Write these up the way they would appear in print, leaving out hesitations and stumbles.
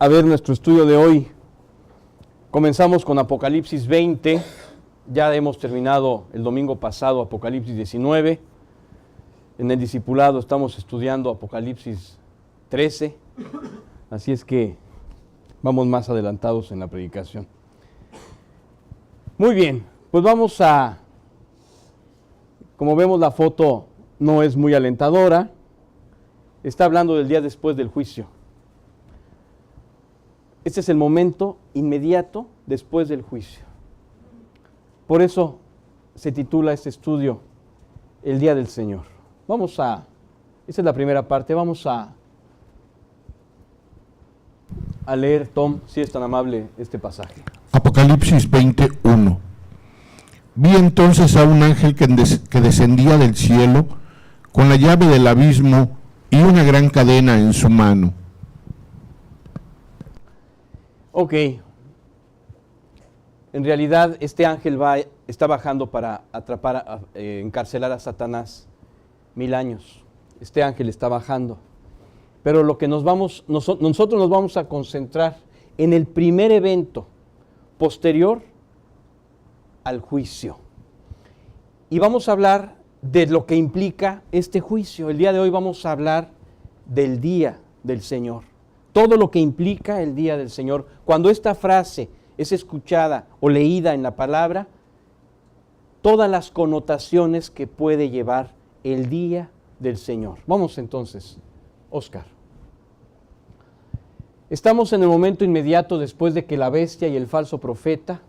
a ver nuestro estudio de hoy. Comenzamos con Apocalipsis 20, ya hemos terminado el domingo pasado Apocalipsis 19, en el discipulado estamos estudiando Apocalipsis 13, así es que vamos más adelantados en la predicación. Muy bien, pues vamos a, como vemos la foto no es muy alentadora, está hablando del día después del juicio. Este es el momento inmediato después del juicio. Por eso se titula este estudio El día del Señor. Esta es la primera parte, vamos a leer, Tom, si es tan amable, este pasaje. Apocalipsis 21. Vi entonces a un ángel que descendía del cielo con la llave del abismo y una gran cadena en su mano. Ok, en realidad este ángel está bajando para encarcelar a Satanás 1000 años. Este ángel está bajando. Pero lo que nosotros nos vamos a concentrar en el primer evento posterior al juicio. Y vamos a hablar de lo que implica este juicio. El día de hoy vamos a hablar del día del Señor. Todo lo que implica el día del Señor. Cuando esta frase es escuchada o leída en la palabra, todas las connotaciones que puede llevar el día del Señor. Vamos entonces, Oscar. Estamos en el momento inmediato después de que la bestia y el falso profeta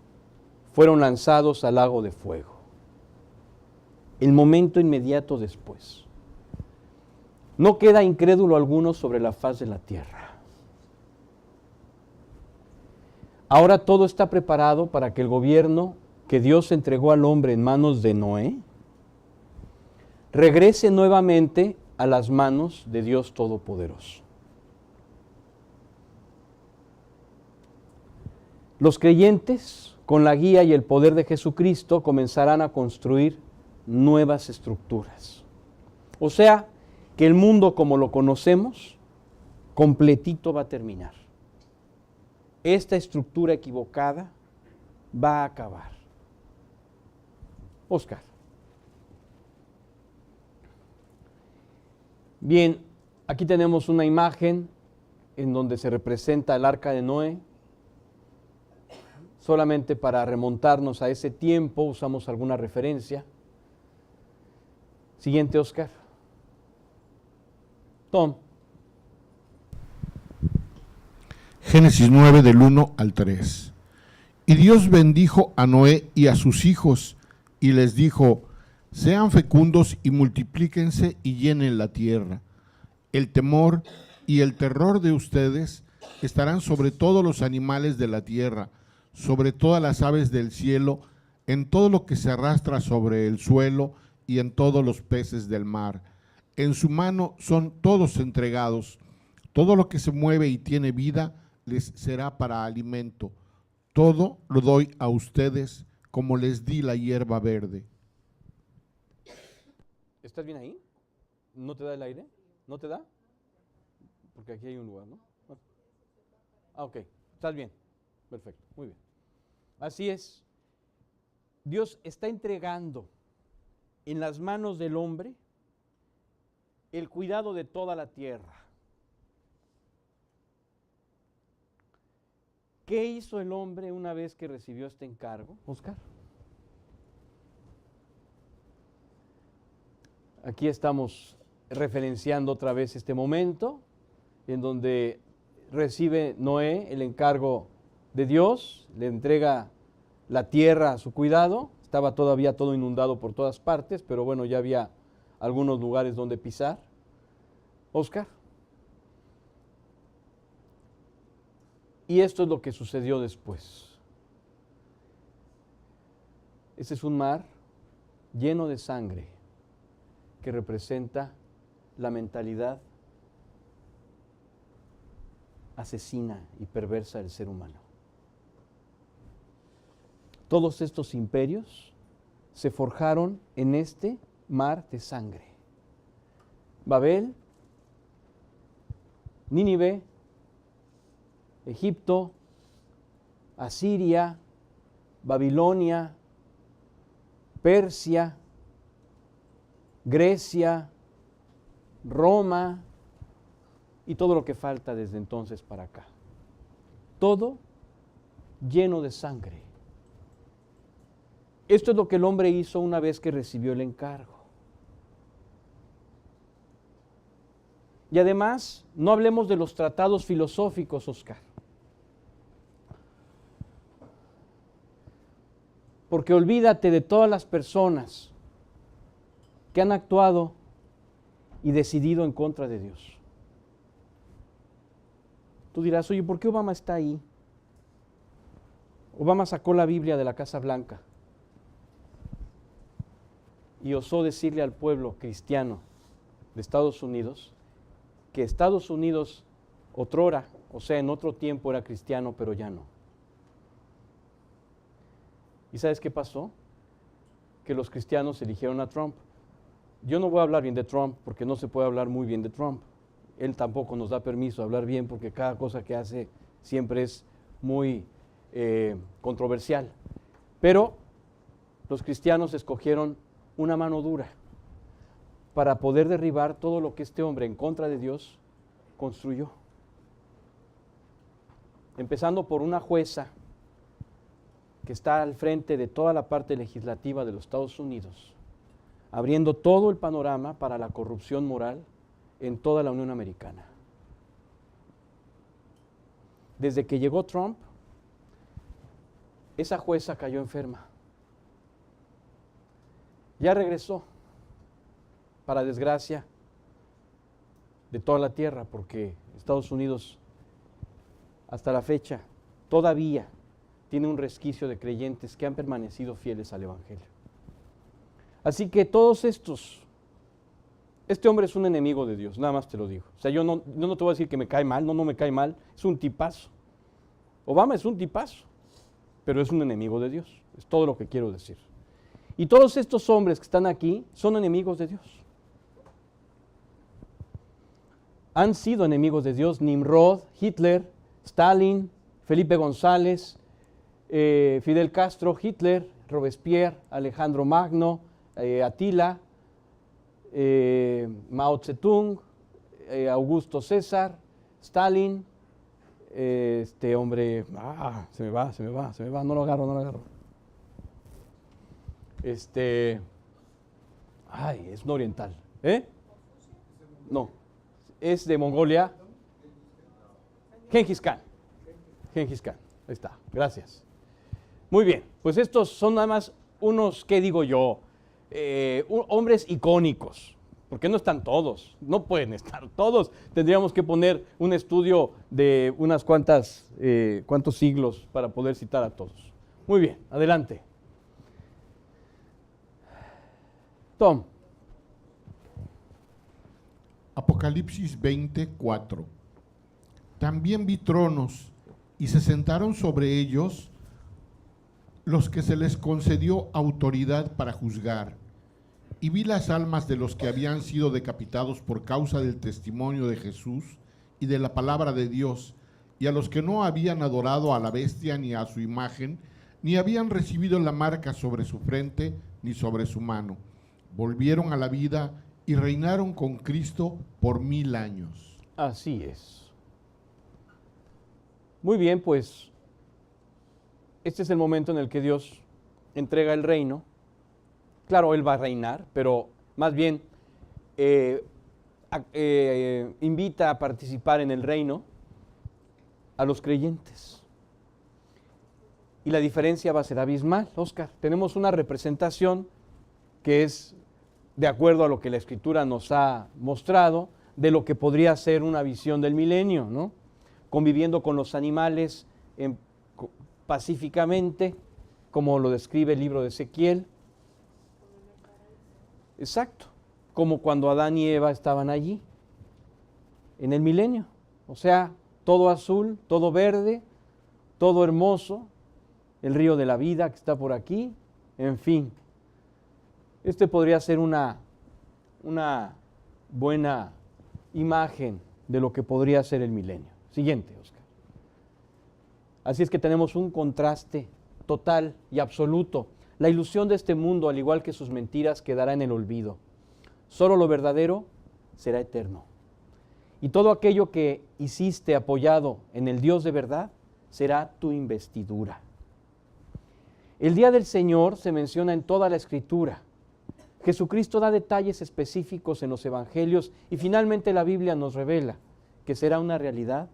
fueron lanzados al lago de fuego. El momento inmediato después. No queda incrédulo alguno sobre la faz de la tierra. Ahora todo está preparado para que el gobierno que Dios entregó al hombre en manos de Noé regrese nuevamente a las manos de Dios Todopoderoso. Los creyentes, con la guía y el poder de Jesucristo, comenzarán a construir nuevas estructuras. O sea, que el mundo como lo conocemos, completito va a terminar. Esta estructura equivocada va a acabar. Oscar. Bien, aquí tenemos una imagen en donde se representa el arca de Noé. Solamente para remontarnos a ese tiempo usamos alguna referencia. Siguiente, Oscar. Tom. Génesis 9 del 1 al 3. Y Dios bendijo a Noé y a sus hijos y les dijo: sean fecundos y multiplíquense y llenen la tierra. El temor y el terror de ustedes estarán sobre todos los animales de la tierra, sobre todas las aves del cielo, en todo lo que se arrastra sobre el suelo y en todos los peces del mar. En su mano son todos entregados. Todo lo que se mueve y tiene vida les será para alimento. Todo lo doy a ustedes como les di la hierba verde. ¿Estás bien ahí? ¿No te da el aire? ¿No te da? Porque aquí hay un lugar, ¿no? Ah, ok. ¿Estás bien? Perfecto. Muy bien. Así es. Dios está entregando en las manos del hombre el cuidado de toda la tierra. ¿Qué hizo el hombre una vez que recibió este encargo, Oscar? Aquí estamos referenciando otra vez este momento en donde recibe Noé el encargo de Dios, le entrega la tierra a su cuidado, estaba todavía todo inundado por todas partes, pero bueno, ya había algunos lugares donde pisar. Oscar. Y esto es lo que sucedió después. Este es un mar lleno de sangre que representa la mentalidad asesina y perversa del ser humano. Todos estos imperios se forjaron en este mar de sangre. Babel, Nínive, Egipto, Asiria, Babilonia, Persia, Grecia, Roma y todo lo que falta desde entonces para acá. Todo lleno de sangre. Esto es lo que el hombre hizo una vez que recibió el encargo. Y además, no hablemos de los tratados filosóficos, Oscar. Porque olvídate de todas las personas que han actuado y decidido en contra de Dios. Tú dirás, oye, ¿por qué Obama está ahí? Obama sacó la Biblia de la Casa Blanca y osó decirle al pueblo cristiano de Estados Unidos que Estados Unidos otrora, o sea, en otro tiempo era cristiano, pero ya no. ¿Y sabes qué pasó? Que los cristianos eligieron a Trump. Yo no voy a hablar bien de Trump porque no se puede hablar muy bien de Trump. Él tampoco nos da permiso de hablar bien porque cada cosa que hace siempre es muy controversial. Pero los cristianos escogieron una mano dura para poder derribar todo lo que este hombre en contra de Dios construyó. Empezando por una jueza que está al frente de toda la parte legislativa de los Estados Unidos, abriendo todo el panorama para la corrupción moral en toda la Unión Americana. Desde que llegó Trump, esa jueza cayó enferma. Ya regresó, para desgracia de toda la tierra, porque Estados Unidos hasta la fecha todavía tiene un resquicio de creyentes que han permanecido fieles al Evangelio. Así que todos estos, este hombre es un enemigo de Dios, nada más te lo digo. O sea, yo no te voy a decir que me cae mal, no me cae mal, es un tipazo. Obama es un tipazo, pero es un enemigo de Dios, es todo lo que quiero decir. Y todos estos hombres que están aquí son enemigos de Dios. Han sido enemigos de Dios Nimrod, Hitler, Stalin, Felipe González, Fidel Castro, Hitler, Robespierre, Alejandro Magno, Atila, Mao Zedong, Augusto César, Stalin, este hombre, se me va, no lo agarro. Es un oriental, No, es de Mongolia. Gengis Khan, ahí está, gracias. Muy bien, pues estos son nada más unos, ¿qué digo yo? Hombres icónicos, porque no están todos, no pueden estar todos. Tendríamos que poner un estudio de unas cuantos siglos para poder citar a todos. Muy bien, adelante. Tom. Apocalipsis 20:4. También vi tronos y se sentaron sobre ellos los que se les concedió autoridad para juzgar. Y vi las almas de los que habían sido decapitados por causa del testimonio de Jesús y de la palabra de Dios, y a los que no habían adorado a la bestia ni a su imagen, ni habían recibido la marca sobre su frente ni sobre su mano. Volvieron a la vida y reinaron con Cristo por 1000 años. Así es. Muy bien, pues este es el momento en el que Dios entrega el reino. Claro, Él va a reinar, pero más bien invita a participar en el reino a los creyentes. Y la diferencia va a ser abismal, Oscar. Tenemos una representación que es de acuerdo a lo que la Escritura nos ha mostrado, de lo que podría ser una visión del milenio, ¿no? Conviviendo con los animales pacíficamente, como lo describe el libro de Ezequiel. Exacto, como cuando Adán y Eva estaban allí, en el milenio. O sea, todo azul, todo verde, todo hermoso, el río de la vida que está por aquí, en fin. Este podría ser una buena imagen de lo que podría ser el milenio. Siguiente, Oscar. Así es que tenemos un contraste total y absoluto. La ilusión de este mundo, al igual que sus mentiras, quedará en el olvido. Solo lo verdadero será eterno. Y todo aquello que hiciste apoyado en el Dios de verdad será tu investidura. El día del Señor se menciona en toda la Escritura. Jesucristo da detalles específicos en los Evangelios y finalmente la Biblia nos revela que será una realidad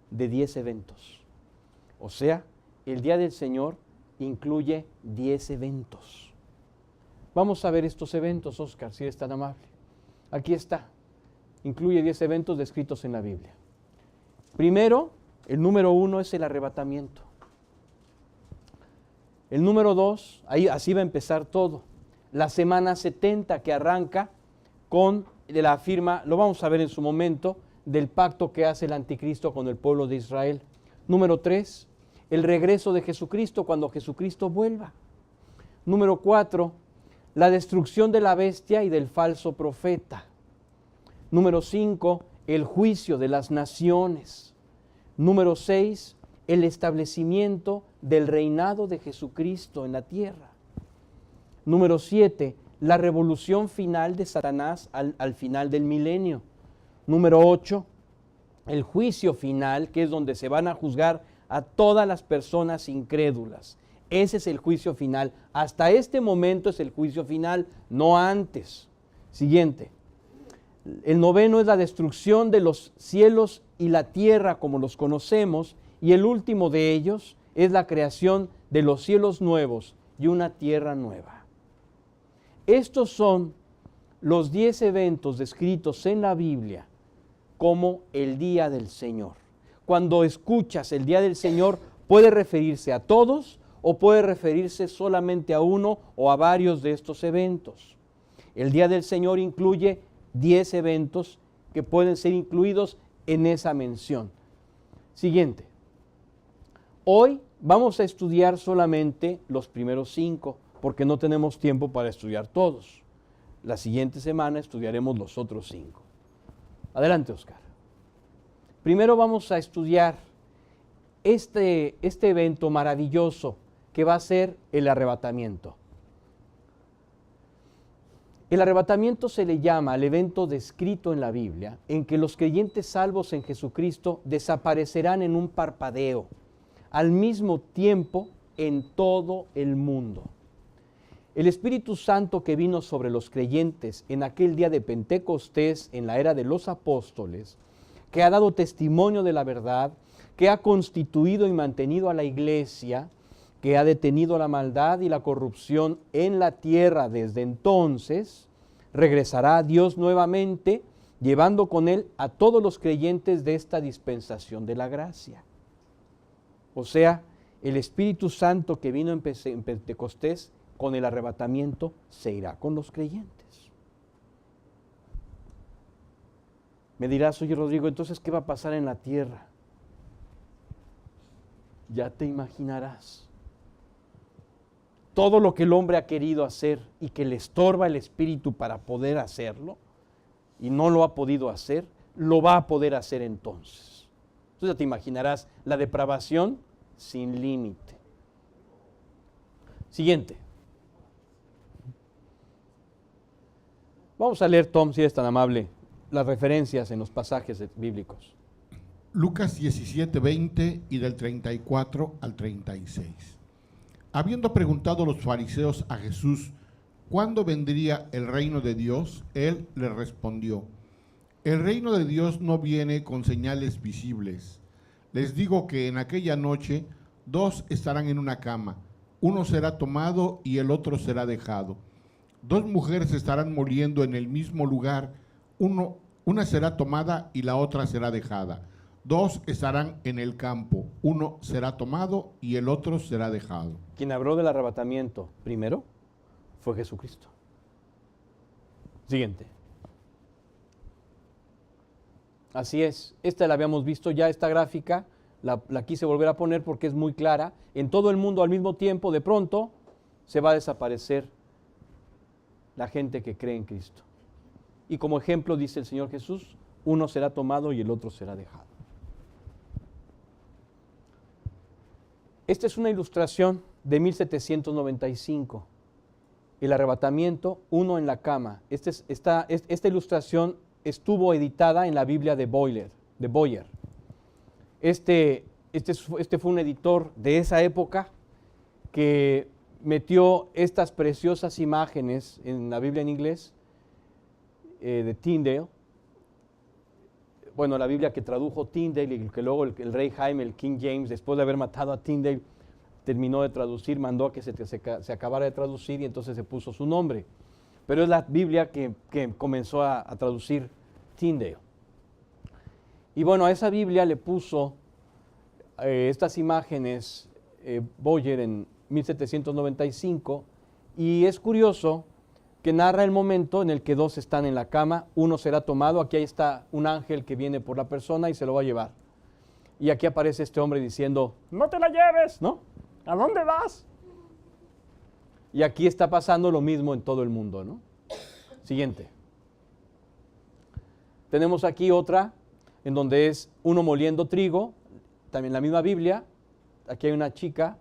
de 10 eventos. O sea, el día del Señor incluye 10 eventos. Vamos a ver estos eventos, Oscar, si eres tan amable. Aquí está. Incluye 10 eventos descritos en la Biblia. Primero, el número 1 es el arrebatamiento. El número 2, así va a empezar todo. La semana 70 que arranca con la firma, lo vamos a ver en su momento, del pacto que hace el anticristo con el pueblo de Israel. Número 3, el regreso de Jesucristo cuando Jesucristo vuelva. Número 4, la destrucción de la bestia y del falso profeta. Número 5, el juicio de las naciones. Número 6, el establecimiento del reinado de Jesucristo en la tierra. Número 7, la revolución final de Satanás al final del milenio. Número 8, el juicio final, que es donde se van a juzgar a todas las personas incrédulas. Ese es el juicio final. Hasta este momento es el juicio final, no antes. Siguiente. El 9 es la destrucción de los cielos y la tierra como los conocemos, y el último de ellos es la creación de los cielos nuevos y una tierra nueva. Estos son los 10 eventos descritos en la Biblia como el día del Señor. Cuando escuchas el día del Señor, puede referirse a todos o puede referirse solamente a uno o a varios de estos eventos. El día del Señor incluye 10 eventos que pueden ser incluidos en esa mención. Siguiente. Hoy vamos a estudiar solamente los primeros 5, porque no tenemos tiempo para estudiar todos. La siguiente semana estudiaremos los otros 5. Adelante, Oscar. Primero vamos a estudiar este evento maravilloso que va a ser el arrebatamiento. El arrebatamiento se le llama al evento descrito en la Biblia en que los creyentes salvos en Jesucristo desaparecerán en un parpadeo, al mismo tiempo en todo el mundo. El Espíritu Santo que vino sobre los creyentes en aquel día de Pentecostés, en la era de los apóstoles, que ha dado testimonio de la verdad, que ha constituido y mantenido a la iglesia, que ha detenido la maldad y la corrupción en la tierra desde entonces, regresará a Dios nuevamente, llevando con él a todos los creyentes de esta dispensación de la gracia. O sea, el Espíritu Santo que vino en Pentecostés, con el arrebatamiento, se irá con los creyentes. Me dirás, oye Rodrigo, entonces, ¿qué va a pasar en la tierra? Ya te imaginarás. Todo lo que el hombre ha querido hacer y que le estorba el Espíritu para poder hacerlo, y no lo ha podido hacer, lo va a poder hacer entonces. Entonces ya te imaginarás la depravación sin límite. Siguiente. Vamos a leer, Tom, si eres tan amable, las referencias en los pasajes bíblicos. Lucas 17, 20 y del 34 al 36. Habiendo preguntado los fariseos a Jesús cuándo vendría el reino de Dios, él les respondió: el reino de Dios no viene con señales visibles. Les digo que en aquella noche 2 estarán en una cama, uno será tomado y el otro será dejado. 2 mujeres estarán moliendo en el mismo lugar, una será tomada y la otra será dejada. 2 estarán en el campo, uno será tomado y el otro será dejado. Quien habló del arrebatamiento primero fue Jesucristo. Siguiente. Así es, esta la habíamos visto ya, esta gráfica, la quise volver a poner porque es muy clara. En todo el mundo al mismo tiempo, de pronto, se va a desaparecer la gente que cree en Cristo. Y como ejemplo dice el Señor Jesús, uno será tomado y el otro será dejado. Esta es una ilustración de 1795. El arrebatamiento, uno en la cama. Esta ilustración estuvo editada en la Biblia de Boyer. Este fue un editor de esa época que metió estas preciosas imágenes en la Biblia en inglés de Tyndale. Bueno, la Biblia que tradujo Tyndale y que luego el rey Jaime, el King James, después de haber matado a Tyndale, terminó de traducir, mandó a que se acabara de traducir y entonces se puso su nombre. Pero es la Biblia que comenzó a traducir Tyndale. Y bueno, a esa Biblia le puso estas imágenes Boyer en 1795, y es curioso que narra el momento en el que dos están en la cama, uno será tomado, aquí está un ángel que viene por la persona y se lo va a llevar. Y aquí aparece este hombre diciendo, no te la lleves, ¿no? ¿A dónde vas? Y aquí está pasando lo mismo en todo el mundo, ¿no? Siguiente. Tenemos aquí otra, en donde es uno moliendo trigo, también la misma Biblia. Aquí hay una chica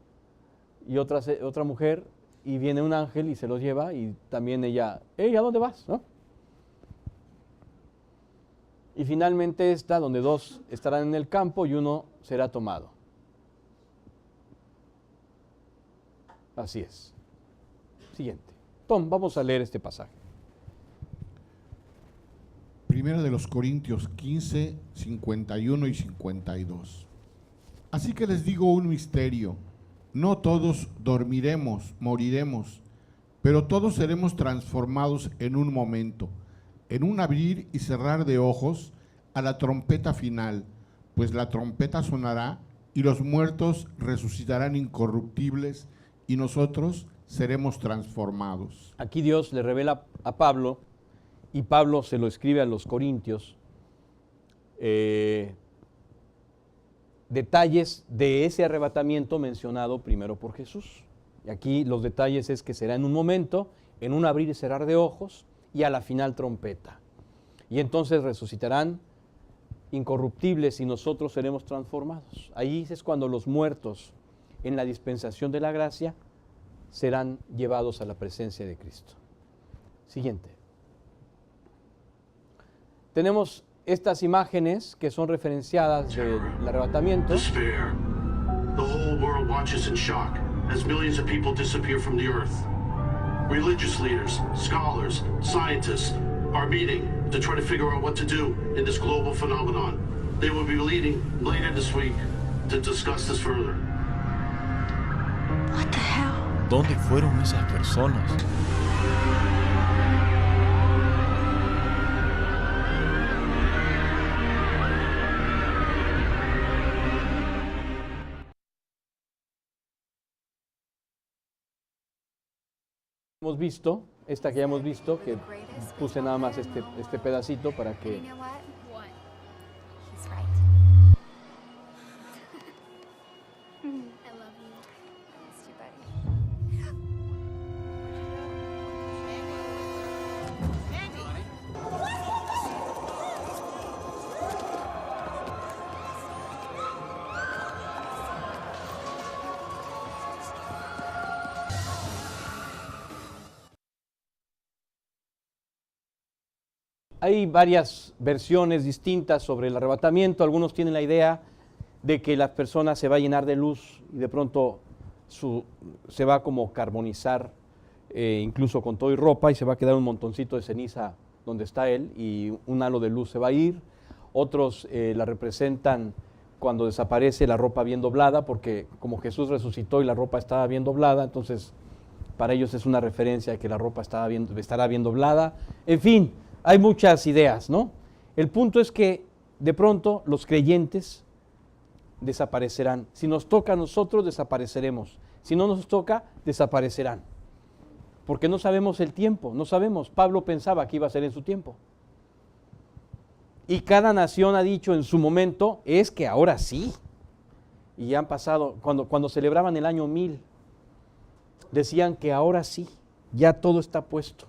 y otra mujer, y viene un ángel y se los lleva, y también ella, ¿a dónde vas? ¿No? Y finalmente esta, donde dos estarán en el campo y uno será tomado. Así es. Siguiente. Tom, vamos a leer este pasaje. Primera de los Corintios 15, 51 y 52. Así que les digo un misterio. No todos dormiremos, moriremos, pero todos seremos transformados en un momento, en un abrir y cerrar de ojos, a la trompeta final, pues la trompeta sonará y los muertos resucitarán incorruptibles y nosotros seremos transformados. Aquí Dios le revela a Pablo, y Pablo se lo escribe a los Corintios, detalles de ese arrebatamiento mencionado primero por Jesús. Y aquí los detalles es que será en un momento, en un abrir y cerrar de ojos, y a la final trompeta. Y entonces resucitarán incorruptibles y nosotros seremos transformados. Ahí es cuando los muertos en la dispensación de la gracia serán llevados a la presencia de Cristo. Siguiente. Tenemos estas imágenes que son referenciadas del arrebatamiento. Despair. The whole world watches in shock as millions of people disappear from the earth. Religious leaders, scholars, scientists are meeting to try to figure out what to do in this global phenomenon. They will be meeting later this week to discuss this further. What the hell? ¿Dónde fueron esas personas? Hemos visto, esta que ya hemos visto, que puse nada más este pedacito para que... You know what? What? He's right. I love you. I miss you, buddy. Hay varias versiones distintas sobre el arrebatamiento. Algunos tienen la idea de que la persona se va a llenar de luz y de pronto se va a como carbonizar, incluso con todo y ropa, y se va a quedar un montoncito de ceniza donde está él y un halo de luz se va a ir. Otros la representan cuando desaparece la ropa bien doblada, porque como Jesús resucitó y la ropa estaba bien doblada, entonces para ellos es una referencia de que la ropa estará bien doblada. En fin, hay muchas ideas, ¿no? El punto es que de pronto los creyentes desaparecerán. Si nos toca a nosotros, desapareceremos. Si no nos toca, desaparecerán. Porque no sabemos el tiempo, no sabemos. Pablo pensaba que iba a ser en su tiempo. Y cada nación ha dicho en su momento, es que ahora sí. Y ya han pasado, cuando celebraban el año 1000, decían que ahora sí, ya todo está puesto.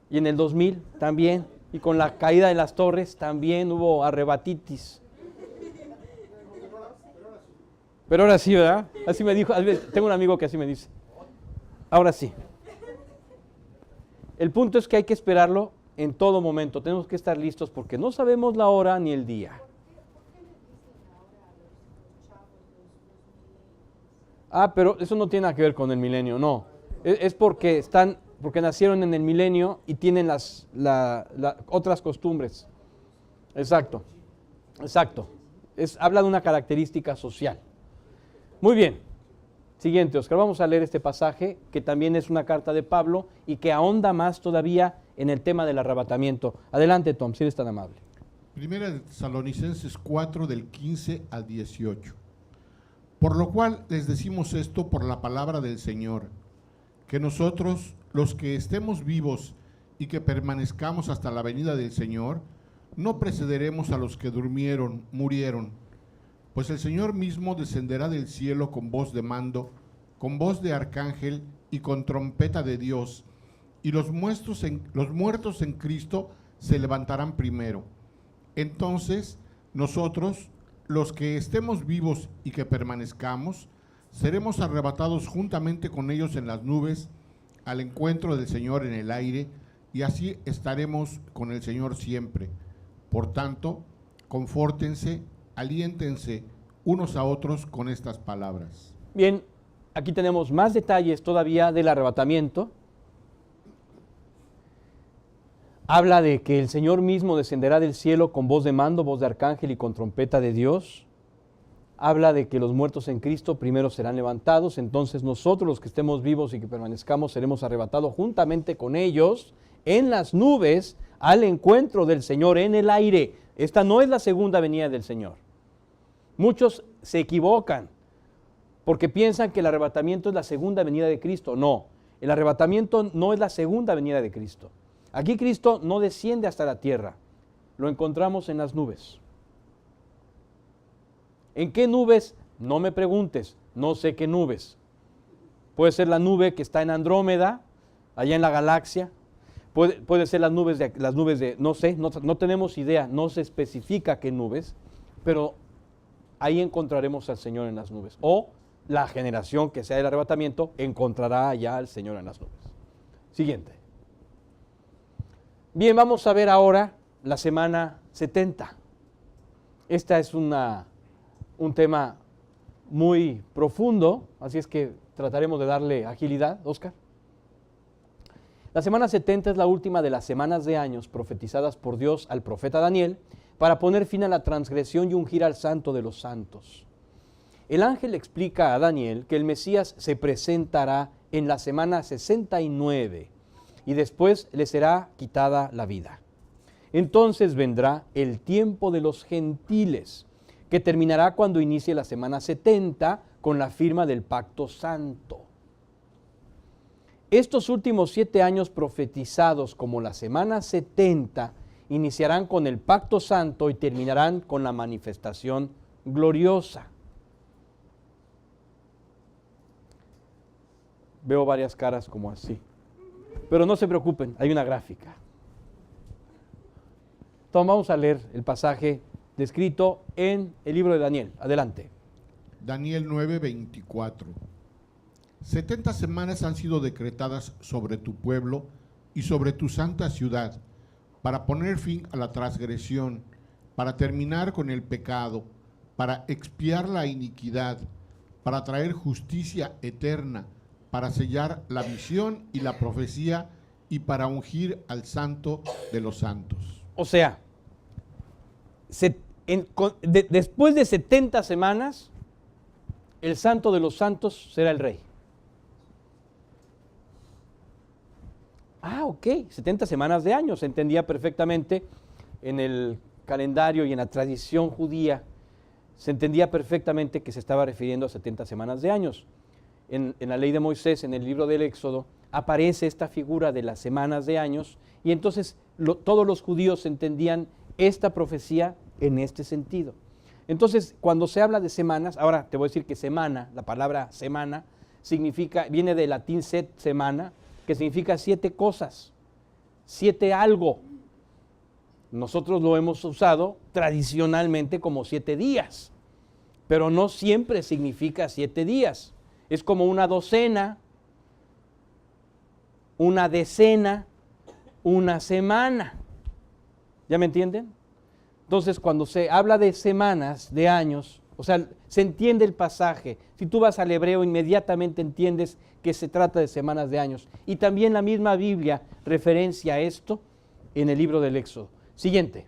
Y en el 2000 también, y con la caída de las torres también hubo arrebatitis. Pero ahora sí, ¿verdad? Así me dijo, tengo un amigo que así me dice. Ahora sí. El punto es que hay que esperarlo en todo momento. Tenemos que estar listos porque no sabemos la hora ni el día. Ah, pero eso no tiene nada que ver con el milenio, no. Es porque nacieron en el milenio y tienen las otras costumbres. Exacto, exacto. Habla de una característica social. Muy bien. Siguiente, Oscar, vamos a leer este pasaje que también es una carta de Pablo y que ahonda más todavía en el tema del arrebatamiento. Adelante, Tom, si eres tan amable. Primera de Tesalonicenses 4, del 15 al 18. Por lo cual les decimos esto por la palabra del Señor, que nosotros, los que estemos vivos y que permanezcamos hasta la venida del Señor, no precederemos a los que murieron. Pues el Señor mismo descenderá del cielo con voz de mando, con voz de arcángel y con trompeta de Dios, y los muertos en Cristo se levantarán primero. Entonces, nosotros, los que estemos vivos y que permanezcamos, seremos arrebatados juntamente con ellos en las nubes, al encuentro del Señor en el aire, y así estaremos con el Señor siempre. Por tanto, confórtense, aliéntense unos a otros con estas palabras. Bien, aquí tenemos más detalles todavía del arrebatamiento. Habla de que el Señor mismo descenderá del cielo con voz de mando, voz de arcángel y con trompeta de Dios. Habla de que los muertos en Cristo primero serán levantados, entonces nosotros los que estemos vivos y que permanezcamos seremos arrebatados juntamente con ellos en las nubes al encuentro del Señor en el aire. Esta no es la segunda venida del Señor. Muchos se equivocan porque piensan que el arrebatamiento es la segunda venida de Cristo. No, el arrebatamiento no es la segunda venida de Cristo. Aquí Cristo no desciende hasta la tierra, lo encontramos en las nubes. ¿En qué nubes? No me preguntes, no sé qué nubes. Puede ser la nube que está en Andrómeda, allá en la galaxia. Puede ser las nubes de, no sé, no tenemos idea, no se especifica qué nubes, pero ahí encontraremos al Señor en las nubes. O la generación que sea del arrebatamiento encontrará allá al Señor en las nubes. Siguiente. Bien, vamos a ver ahora la semana 70. Esta es un tema muy profundo, así es que trataremos de darle agilidad, Oscar. La semana 70 es la última de las semanas de años profetizadas por Dios al profeta Daniel para poner fin a la transgresión y ungir al Santo de los Santos. El ángel explica a Daniel que el Mesías se presentará en la semana 69 y después le será quitada la vida. Entonces vendrá el tiempo de los gentiles, que terminará cuando inicie la semana 70 con la firma del pacto santo. Estos últimos 7 años profetizados como la semana 70 iniciarán con el pacto santo y terminarán con la manifestación gloriosa. Veo varias caras como así. Pero no se preocupen, hay una gráfica. Entonces vamos a leer el pasaje descrito en el libro de Daniel. Adelante. Daniel 9:24. 70 semanas han sido decretadas sobre tu pueblo y sobre tu santa ciudad, para poner fin a la transgresión, para terminar con el pecado, para expiar la iniquidad, para traer justicia eterna, para sellar la visión y la profecía y para ungir al santo de los santos. O sea, después de 70 semanas, el santo de los santos será el rey. Ah, ok, 70 semanas de años, se entendía perfectamente en el calendario y en la tradición judía, se entendía perfectamente que se estaba refiriendo a 70 semanas de años. En la ley de Moisés, en el libro del Éxodo, aparece esta figura de las semanas de años y entonces todos los judíos entendían esta profecía en este sentido. Entonces, cuando se habla de semanas, ahora te voy a decir que semana, la palabra semana, viene del latín semana, que significa 7 cosas, 7 algo. Nosotros lo hemos usado tradicionalmente como 7 días. pero no siempre significa 7 días. Es como una docena, una decena, una semana. ¿Ya me entienden? Entonces, cuando se habla de semanas, de años, o sea, se entiende el pasaje. Si tú vas al hebreo, inmediatamente entiendes que se trata de semanas, de años. Y también la misma Biblia referencia esto en el libro del Éxodo. Siguiente.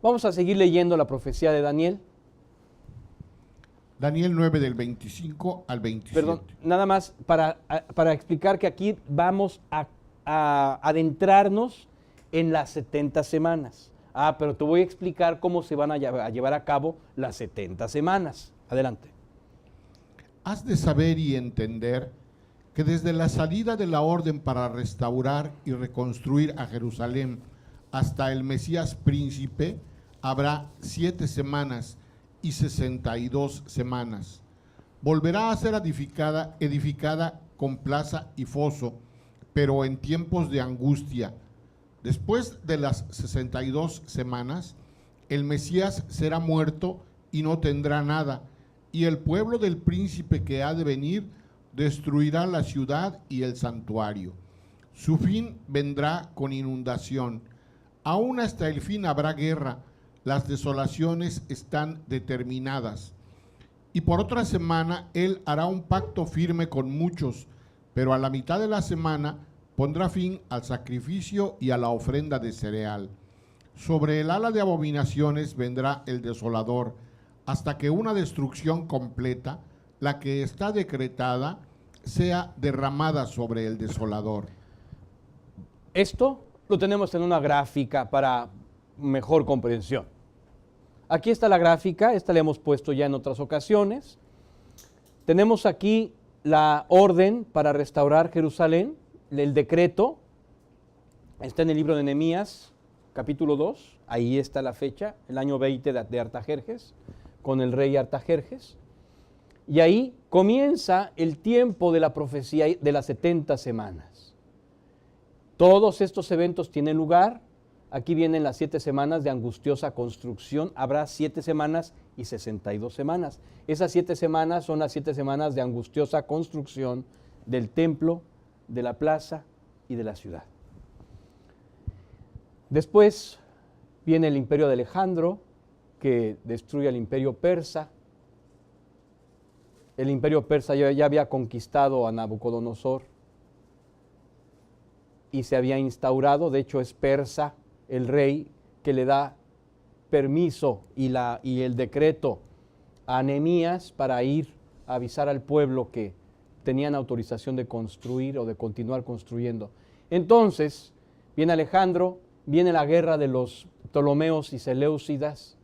Vamos a seguir leyendo la profecía de Daniel. Daniel 9 del 25 al 27. Perdón, nada más para explicar que aquí vamos a adentrarnos en las 70 semanas. Pero te voy a explicar cómo se van a llevar a cabo las 70 semanas. Adelante. Has de saber y entender que desde la salida de la orden para restaurar y reconstruir a Jerusalén hasta el Mesías príncipe, habrá 7 semanas y 62 semanas. Volverá a ser edificada con plaza y foso, pero en tiempos de angustia. Después de las 62 semanas, el Mesías será muerto y no tendrá nada, y el pueblo del príncipe que ha de venir destruirá la ciudad y el santuario. Su fin vendrá con inundación. Aún hasta el fin habrá guerra. Las desolaciones están determinadas. Y por otra semana él hará un pacto firme con muchos, pero a la mitad de la semana pondrá fin al sacrificio y a la ofrenda de cereal. Sobre el ala de abominaciones vendrá el desolador, hasta que una destrucción completa, la que está decretada, sea derramada sobre el desolador. Esto lo tenemos en una gráfica para mejor comprensión. Aquí está la gráfica, esta la hemos puesto ya en otras ocasiones. Tenemos aquí la orden para restaurar Jerusalén, el decreto, está en el libro de Nehemías, capítulo 2, ahí está la fecha, el año 20 de Artajerjes, con el rey Artajerjes, y ahí comienza el tiempo de la profecía de las 70 semanas. Todos estos eventos tienen lugar, aquí vienen las 7 semanas de angustiosa construcción, habrá 7 semanas y 62 semanas. Esas 7 semanas son las 7 semanas de angustiosa construcción del templo, de la plaza y de la ciudad. Después viene el imperio de Alejandro, que destruye al imperio persa. El imperio persa ya había conquistado a Nabucodonosor y se había instaurado, de hecho es persa el rey que le da permiso y el decreto a Nehemías para ir a avisar al pueblo que tenían autorización de construir o de continuar construyendo. Entonces, viene Alejandro, viene la guerra de los Ptolomeos y Seleucidas,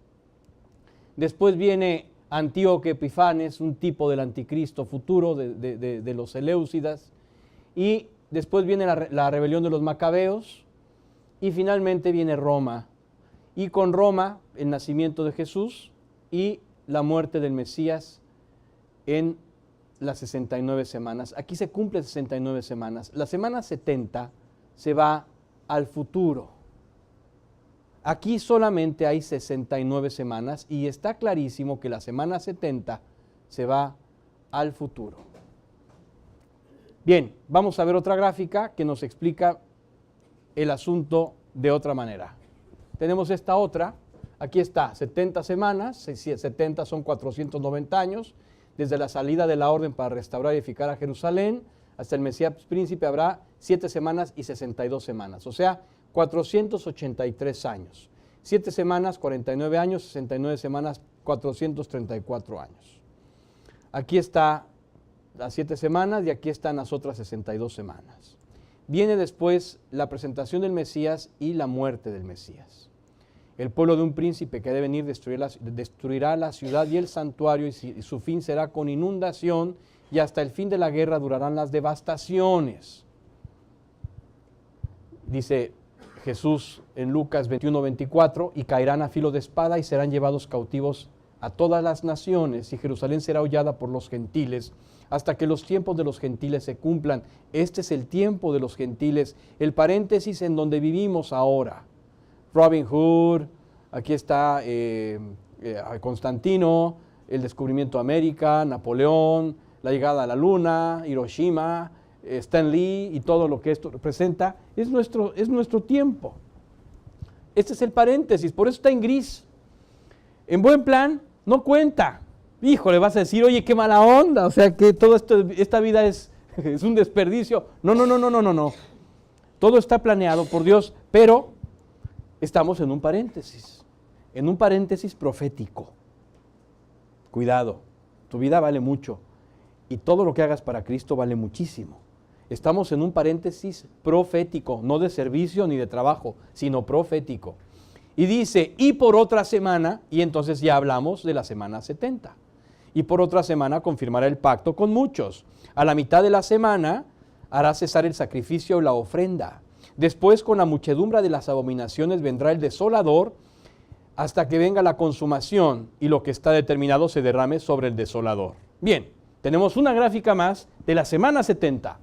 después viene Antíoco Epifanes, un tipo del anticristo futuro de los Seleucidas, y después viene la rebelión de los Macabeos, y finalmente viene Roma, y con Roma el nacimiento de Jesús y la muerte del Mesías en las 69 semanas. Aquí se cumplen 69 semanas. La semana 70 se va al futuro. Aquí solamente hay 69 semanas y está clarísimo que la semana 70 se va al futuro. Bien, vamos a ver otra gráfica que nos explica el asunto de otra manera. Tenemos esta otra, aquí está, 70 semanas, 70 son 490 años, desde la salida de la orden para restaurar y edificar a Jerusalén hasta el Mesías príncipe habrá 7 semanas y 62 semanas, o sea, 483 años. 7 semanas, 49 años, 69 semanas, 434 años. Aquí está las 7 semanas y aquí están las otras 62 semanas. Viene después la presentación del Mesías y la muerte del Mesías. El pueblo de un príncipe que ha de venir destruirá la ciudad y el santuario y su fin será con inundación y hasta el fin de la guerra durarán las devastaciones. Dice Jesús en Lucas 21:24, y caerán a filo de espada y serán llevados cautivos a todas las naciones y Jerusalén será hollada por los gentiles hasta que los tiempos de los gentiles se cumplan. Este es el tiempo de los gentiles, el paréntesis en donde vivimos ahora. Robin Hood, aquí está Constantino, el descubrimiento de América, Napoleón, la llegada a la Luna, Hiroshima, Stan Lee y todo lo que esto representa, es nuestro tiempo. Este es el paréntesis, por eso está en gris. En buen plan, no cuenta. Híjole, vas a decir, oye, qué mala onda, o sea que todo esto, esta vida es un desperdicio. No. Todo está planeado por Dios, pero estamos en un paréntesis profético. Cuidado, tu vida vale mucho y todo lo que hagas para Cristo vale muchísimo. Estamos en un paréntesis profético, no de servicio ni de trabajo, sino profético. Y dice, y por otra semana, y entonces ya hablamos de la semana 70. Y por otra semana confirmará el pacto con muchos. A la mitad de la semana hará cesar el sacrificio y la ofrenda. Después, con la muchedumbre de las abominaciones, vendrá el desolador, hasta que venga la consumación y lo que está determinado se derrame sobre el desolador. Bien, tenemos una gráfica más de la semana 70.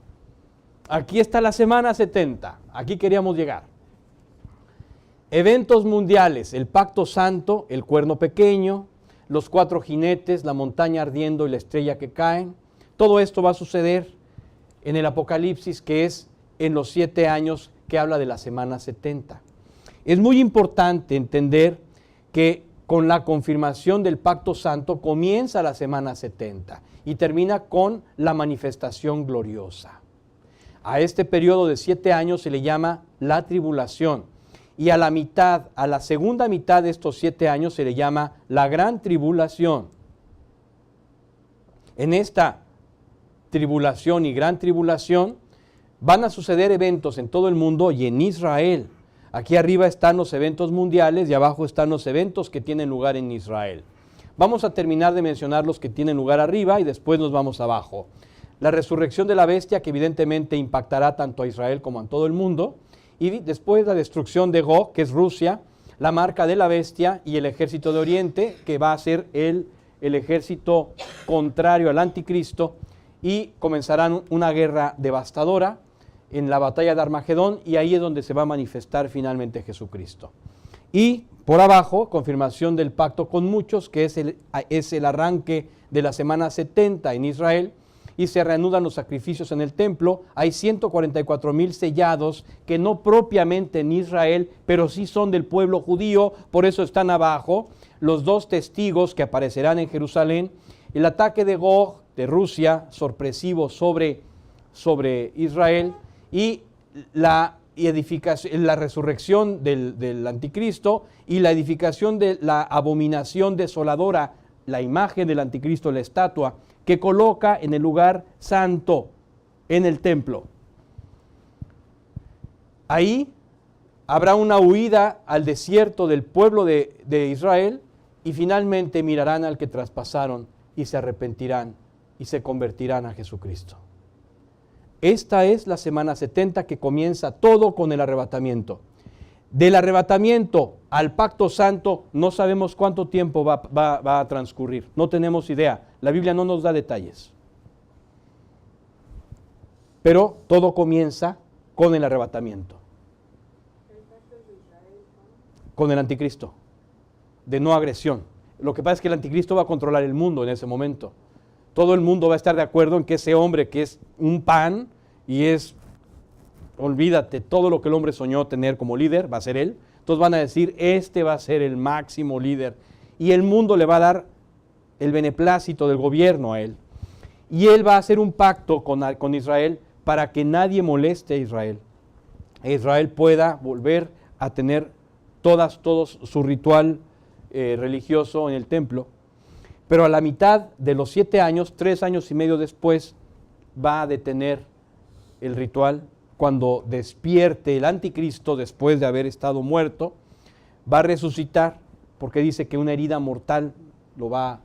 Aquí está la semana 70, aquí queríamos llegar. Eventos mundiales, el pacto santo, el cuerno pequeño, los 4 jinetes, la montaña ardiendo y la estrella que caen. Todo esto va a suceder en el Apocalipsis, que es en los 7 años que habla de la semana 70. Es muy importante entender que con la confirmación del pacto santo comienza la semana 70 y termina con la manifestación gloriosa. A este periodo de 7 años se le llama la tribulación y a la segunda mitad de estos 7 años se le llama la gran tribulación. En esta tribulación y gran tribulación van a suceder eventos en todo el mundo y en Israel. Aquí arriba están los eventos mundiales y abajo están los eventos que tienen lugar en Israel. Vamos a terminar de mencionar los que tienen lugar arriba y después nos vamos abajo. La resurrección de la bestia, que evidentemente impactará tanto a Israel como a todo el mundo, y después la destrucción de Gog, que es Rusia, la marca de la bestia y el ejército de Oriente, que va a ser el ejército contrario al anticristo, y comenzarán una guerra devastadora en la batalla de Armagedón, y ahí es donde se va a manifestar finalmente Jesucristo. Y por abajo, confirmación del pacto con muchos, que es el arranque de la semana 70 en Israel, y se reanudan los sacrificios en el templo. Hay 144,000 sellados que no propiamente en Israel, pero sí son del pueblo judío, por eso están abajo. Los 2 testigos que aparecerán en Jerusalén, el ataque de Gog, de Rusia, sorpresivo sobre Israel, y la resurrección del anticristo y la edificación de la abominación desoladora, la imagen del anticristo, la estatua, que coloca en el lugar santo, en el templo. Ahí habrá una huida al desierto del pueblo de Israel y finalmente mirarán al que traspasaron y se arrepentirán y se convertirán a Jesucristo. Esta es la semana 70 que comienza todo con el arrebatamiento. Del arrebatamiento al pacto santo no sabemos cuánto tiempo va a transcurrir, no tenemos idea, la Biblia no nos da detalles. Pero todo comienza con el arrebatamiento. Con el anticristo, de no agresión. Lo que pasa es que el anticristo va a controlar el mundo en ese momento. Todo el mundo va a estar de acuerdo en que ese hombre que es un pan y es, olvídate, todo lo que el hombre soñó tener como líder, va a ser él. Entonces van a decir, este va a ser el máximo líder. Y el mundo le va a dar el beneplácito del gobierno a él. Y él va a hacer un pacto con Israel para que nadie moleste a Israel. E Israel pueda volver a tener todos su ritual religioso en el templo. Pero a la mitad de los 7 años, 3 años y medio después, va a detener el ritual. Cuando despierte el anticristo después de haber estado muerto, va a resucitar, porque dice que una herida mortal lo va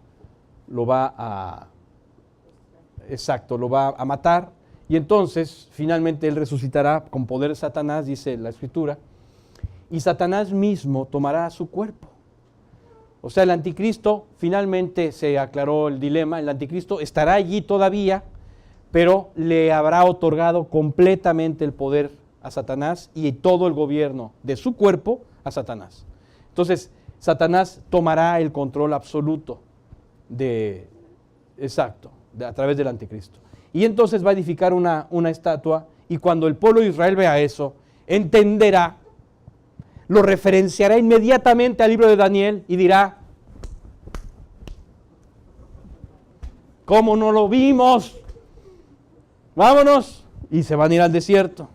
a matar, y entonces finalmente él resucitará con poder de Satanás, dice la Escritura, y Satanás mismo tomará su cuerpo. O sea, el anticristo, finalmente se aclaró el dilema, el anticristo estará allí todavía, pero le habrá otorgado completamente el poder a Satanás y todo el gobierno de su cuerpo a Satanás. Entonces, Satanás tomará el control absoluto a través del anticristo. Y entonces va a edificar una estatua, y cuando el pueblo de Israel vea eso, entenderá, lo referenciará inmediatamente al libro de Daniel y dirá: ¿cómo no lo vimos? Vámonos. Y se van a ir al desierto.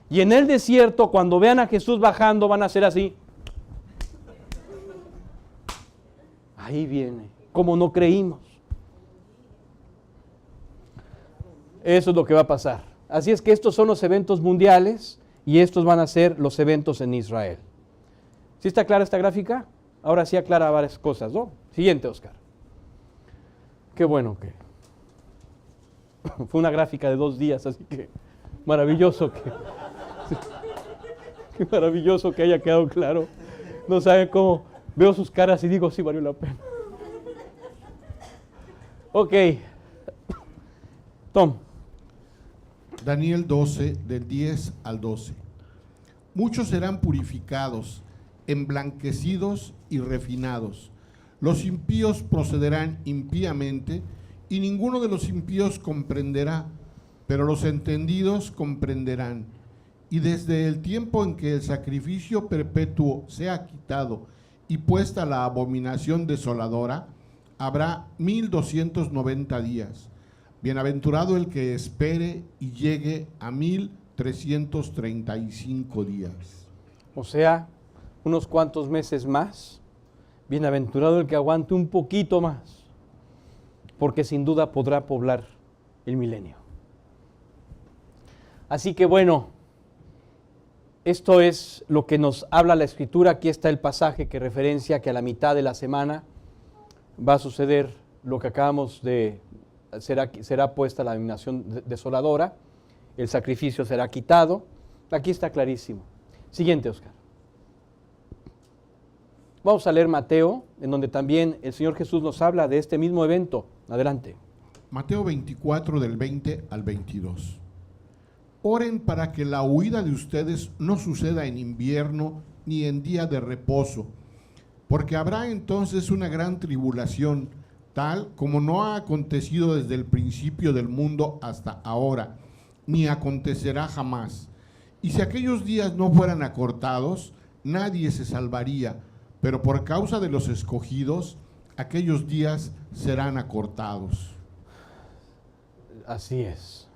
Y en el desierto, cuando vean a Jesús bajando, van a hacer así. Ahí viene, como no creímos. Eso es lo que va a pasar. Así es que estos son los eventos mundiales y estos van a ser los eventos en Israel. ¿Sí está clara esta gráfica? Ahora sí aclara varias cosas, ¿no? Siguiente, Oscar. Qué bueno que fue una gráfica de 2 días, así que maravilloso qué maravilloso que haya quedado claro. No saben cómo veo sus caras y digo, sí valió la pena. Ok. Tom. Daniel 12, del 10 al 12. Muchos serán purificados, emblanquecidos y refinados. Los impíos procederán impíamente, y ninguno de los impíos comprenderá, pero los entendidos comprenderán. Y desde el tiempo en que el sacrificio perpetuo sea quitado y puesta la abominación desoladora, habrá 1290 días. Bienaventurado el que espere y llegue a 1335 días. O sea, unos cuantos meses más. Bienaventurado el que aguante un poquito más, porque sin duda podrá poblar el milenio. Así que bueno, esto es lo que nos habla la Escritura. Aquí está el pasaje que referencia que a la mitad de la semana va a suceder lo que acabamos de... Será puesta la abominación desoladora, el sacrificio será quitado. Aquí está clarísimo. Siguiente, Oscar. Vamos a leer Mateo, en donde también el Señor Jesús nos habla de este mismo evento. Adelante. Mateo 24, del 20 al 22. Oren para que la huida de ustedes no suceda en invierno ni en día de reposo, porque habrá entonces una gran tribulación, tal como no ha acontecido desde el principio del mundo hasta ahora, ni acontecerá jamás. Y si aquellos días no fueran acortados, nadie se salvaría, pero por causa de los escogidos, aquellos días serán acortados. Así es.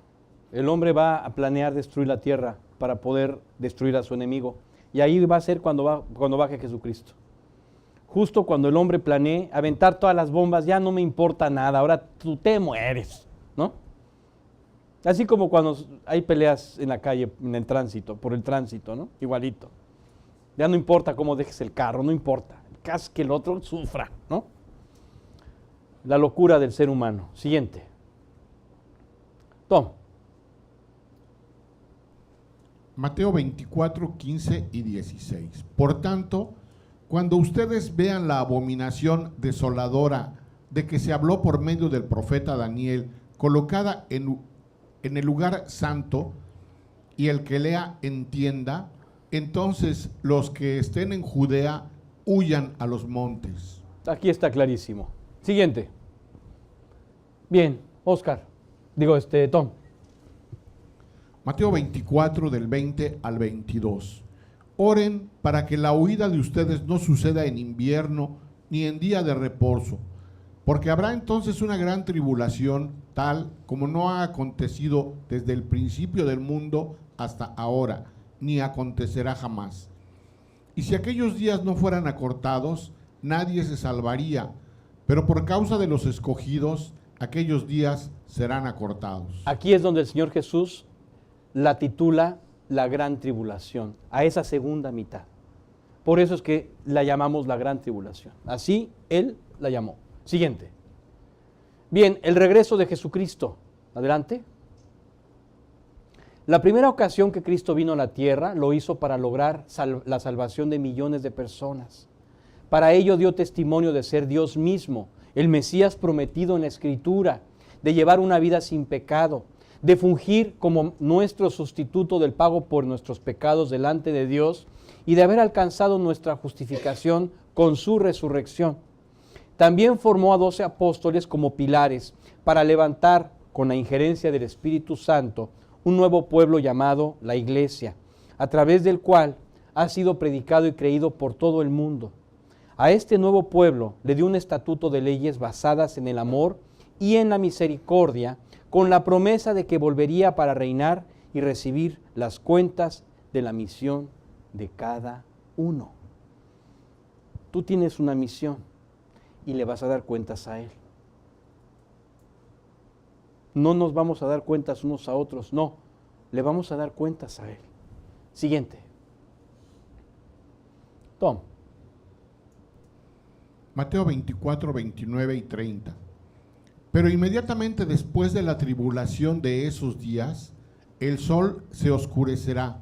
El hombre va a planear destruir la tierra para poder destruir a su enemigo. Y ahí va a ser cuando baje Jesucristo. Justo cuando el hombre planee aventar todas las bombas, ya no me importa nada, ahora tú te mueres, ¿no? Así como cuando hay peleas en la calle, en el tránsito, por el tránsito, ¿no? Igualito. Ya no importa cómo dejes el carro, no importa. El caso es que el otro sufra, ¿no? La locura del ser humano. Siguiente. Tom. Mateo 24, 15 y 16. Por tanto, cuando ustedes vean la abominación desoladora de que se habló por medio del profeta Daniel, colocada en el lugar santo, y el que lea entienda, entonces los que estén en Judea huyan a los montes. Aquí está clarísimo. Siguiente. Bien, Oscar. Tom. Mateo 24, del 20 al 22. Oren para que la huida de ustedes no suceda en invierno ni en día de reposo, porque habrá entonces una gran tribulación, tal como no ha acontecido desde el principio del mundo hasta ahora, ni acontecerá jamás. Y si aquellos días no fueran acortados, nadie se salvaría, pero por causa de los escogidos, aquellos días serán acortados. Aquí es donde el Señor Jesús la titula la gran tribulación, a esa segunda mitad. Por eso es que la llamamos la gran tribulación. Así Él la llamó. Siguiente. Bien, el regreso de Jesucristo. Adelante. La primera ocasión que Cristo vino a la tierra lo hizo para lograr la salvación de millones de personas. Para ello dio testimonio de ser Dios mismo, el Mesías prometido en la Escritura, de llevar una vida sin pecado, de fungir como nuestro sustituto del pago por nuestros pecados delante de Dios y de haber alcanzado nuestra justificación con su resurrección. También formó a 12 apóstoles como pilares para levantar, con la injerencia del Espíritu Santo, un nuevo pueblo llamado la Iglesia, a través del cual ha sido predicado y creído por todo el mundo. A este nuevo pueblo le dio un estatuto de leyes basadas en el amor y en la misericordia, con la promesa de que volvería para reinar y recibir las cuentas de la misión de cada uno. Tú tienes una misión y le vas a dar cuentas a Él. No nos vamos a dar cuentas unos a otros, no, le vamos a dar cuentas a Él. Siguiente. Tom. Mateo 24, 29 y 30. Pero inmediatamente después de la tribulación de esos días, el sol se oscurecerá,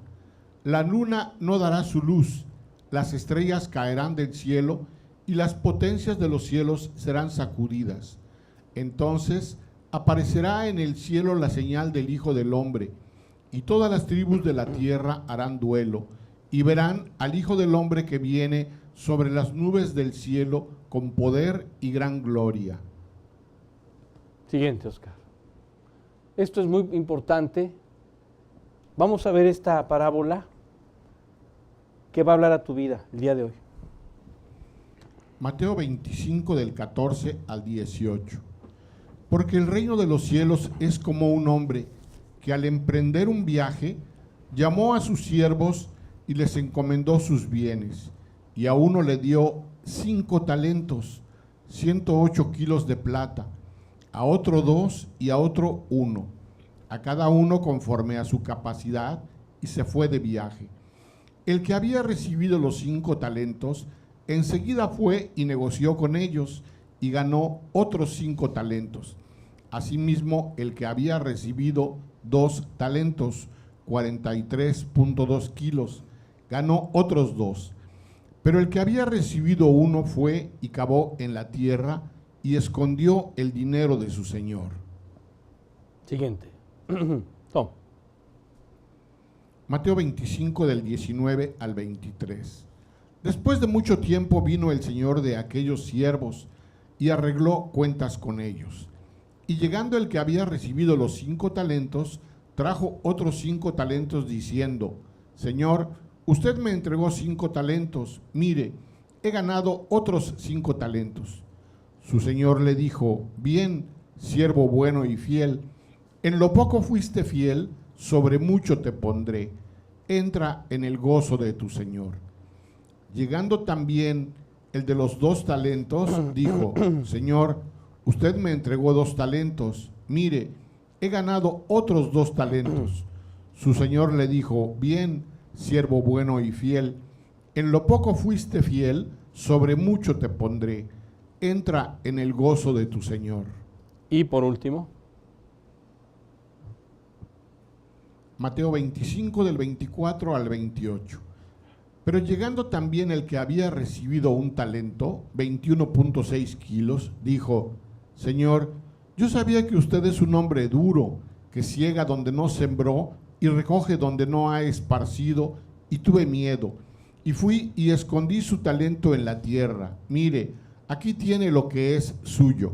la luna no dará su luz, las estrellas caerán del cielo y las potencias de los cielos serán sacudidas. Entonces aparecerá en el cielo la señal del Hijo del Hombre, y todas las tribus de la tierra harán duelo, y verán al Hijo del Hombre que viene sobre las nubes del cielo con poder y gran gloria. Siguiente, Oscar. Esto es muy importante. Vamos a ver esta parábola que va a hablar a tu vida el día de hoy. Mateo 25 del 14 al 18. Porque el reino de los cielos es como un hombre que al emprender un viaje llamó a sus siervos y les encomendó sus bienes, y a uno le dio 5 talentos, 108 kilos de plata, a otro 2 y a otro 1, a cada uno conforme a su capacidad, y se fue de viaje. El que había recibido los 5 talentos, enseguida fue y negoció con ellos, y ganó otros 5 talentos. Asimismo, el que había recibido 2 talentos, 43.2 kilos, ganó otros 2. Pero el que había recibido 1 fue y cavó en la tierra y escondió el dinero de su señor. Siguiente. Tom. Mateo 25 del 19 al 23. Después de mucho tiempo vino el señor de aquellos siervos y arregló cuentas con ellos. Y llegando el que había recibido los 5 talentos, trajo otros 5 talentos diciendo: Señor, usted me entregó 5 talentos, mire, he ganado otros 5 talentos. Su señor le dijo: Bien, siervo bueno y fiel, en lo poco fuiste fiel, sobre mucho te pondré, entra en el gozo de tu señor. Llegando también el de los 2 talentos, dijo: Señor, usted me entregó 2 talentos, mire, he ganado otros 2 talentos. Su señor le dijo: Bien, siervo bueno y fiel, en lo poco fuiste fiel, sobre mucho te pondré, entra en el gozo de tu señor. Y por último, Mateo 25 del 24 al 28. Pero llegando también el que había recibido un talento, 21.6 kilos, dijo: Señor, yo sabía que usted es un hombre duro, que ciega donde no sembró y recoge donde no ha esparcido, y tuve miedo, y fui y escondí su talento en la tierra. Mire, aquí tiene lo que es suyo.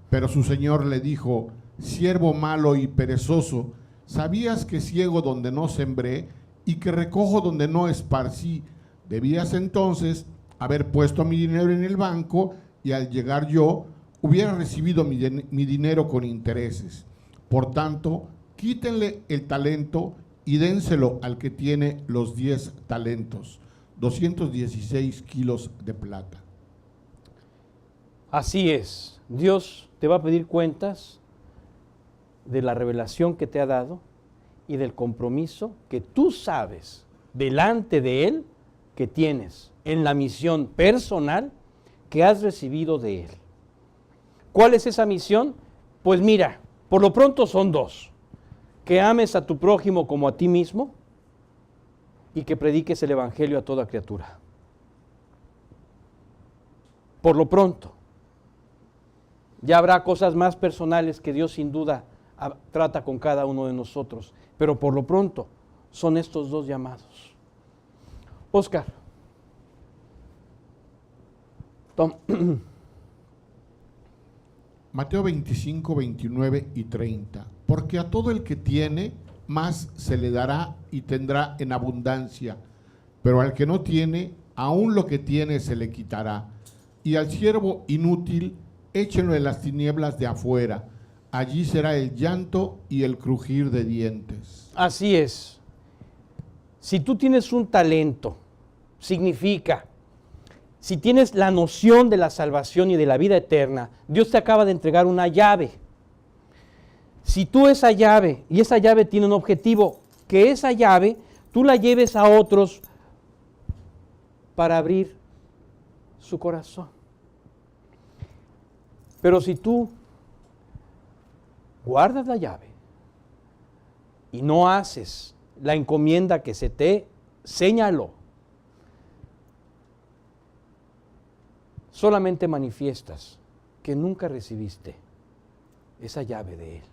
Pero su señor le dijo: Siervo malo y perezoso, ¿sabías que ciego donde no sembré y que recojo donde no esparcí? Debías entonces haber puesto mi dinero en el banco, y al llegar yo hubiera recibido mi dinero con intereses. Por tanto, quítenle el talento y dénselo al que tiene los 10 talentos, 216 kilos de plata. así es. Dios te va a pedir cuentas de la revelación que te ha dado y del compromiso que tú sabes delante de Él que tienes en la misión personal que has recibido de Él. ¿Cuál es esa misión? Pues mira, por lo pronto son 2. Que ames a tu prójimo como a ti mismo y que prediques el Evangelio a toda criatura. Por lo pronto. Ya habrá cosas más personales que Dios sin duda trata con cada uno de nosotros, pero por lo pronto son estos 2 llamados. Oscar. Tom. Mateo 25, 29 y 30. Porque a todo el que tiene, más se le dará y tendrá en abundancia. Pero al que no tiene, aún lo que tiene se le quitará. Y al siervo inútil, échenlo en las tinieblas de afuera. Allí será el llanto y el crujir de dientes. Así es. Si tú tienes un talento, significa, si tienes la noción de la salvación y de la vida eterna, Dios te acaba de entregar una llave. Si tú esa llave, y esa llave tiene un objetivo, que esa llave tú la lleves a otros para abrir su corazón. Pero si tú guardas la llave y no haces la encomienda que se te señaló, solamente manifiestas que nunca recibiste esa llave de Él.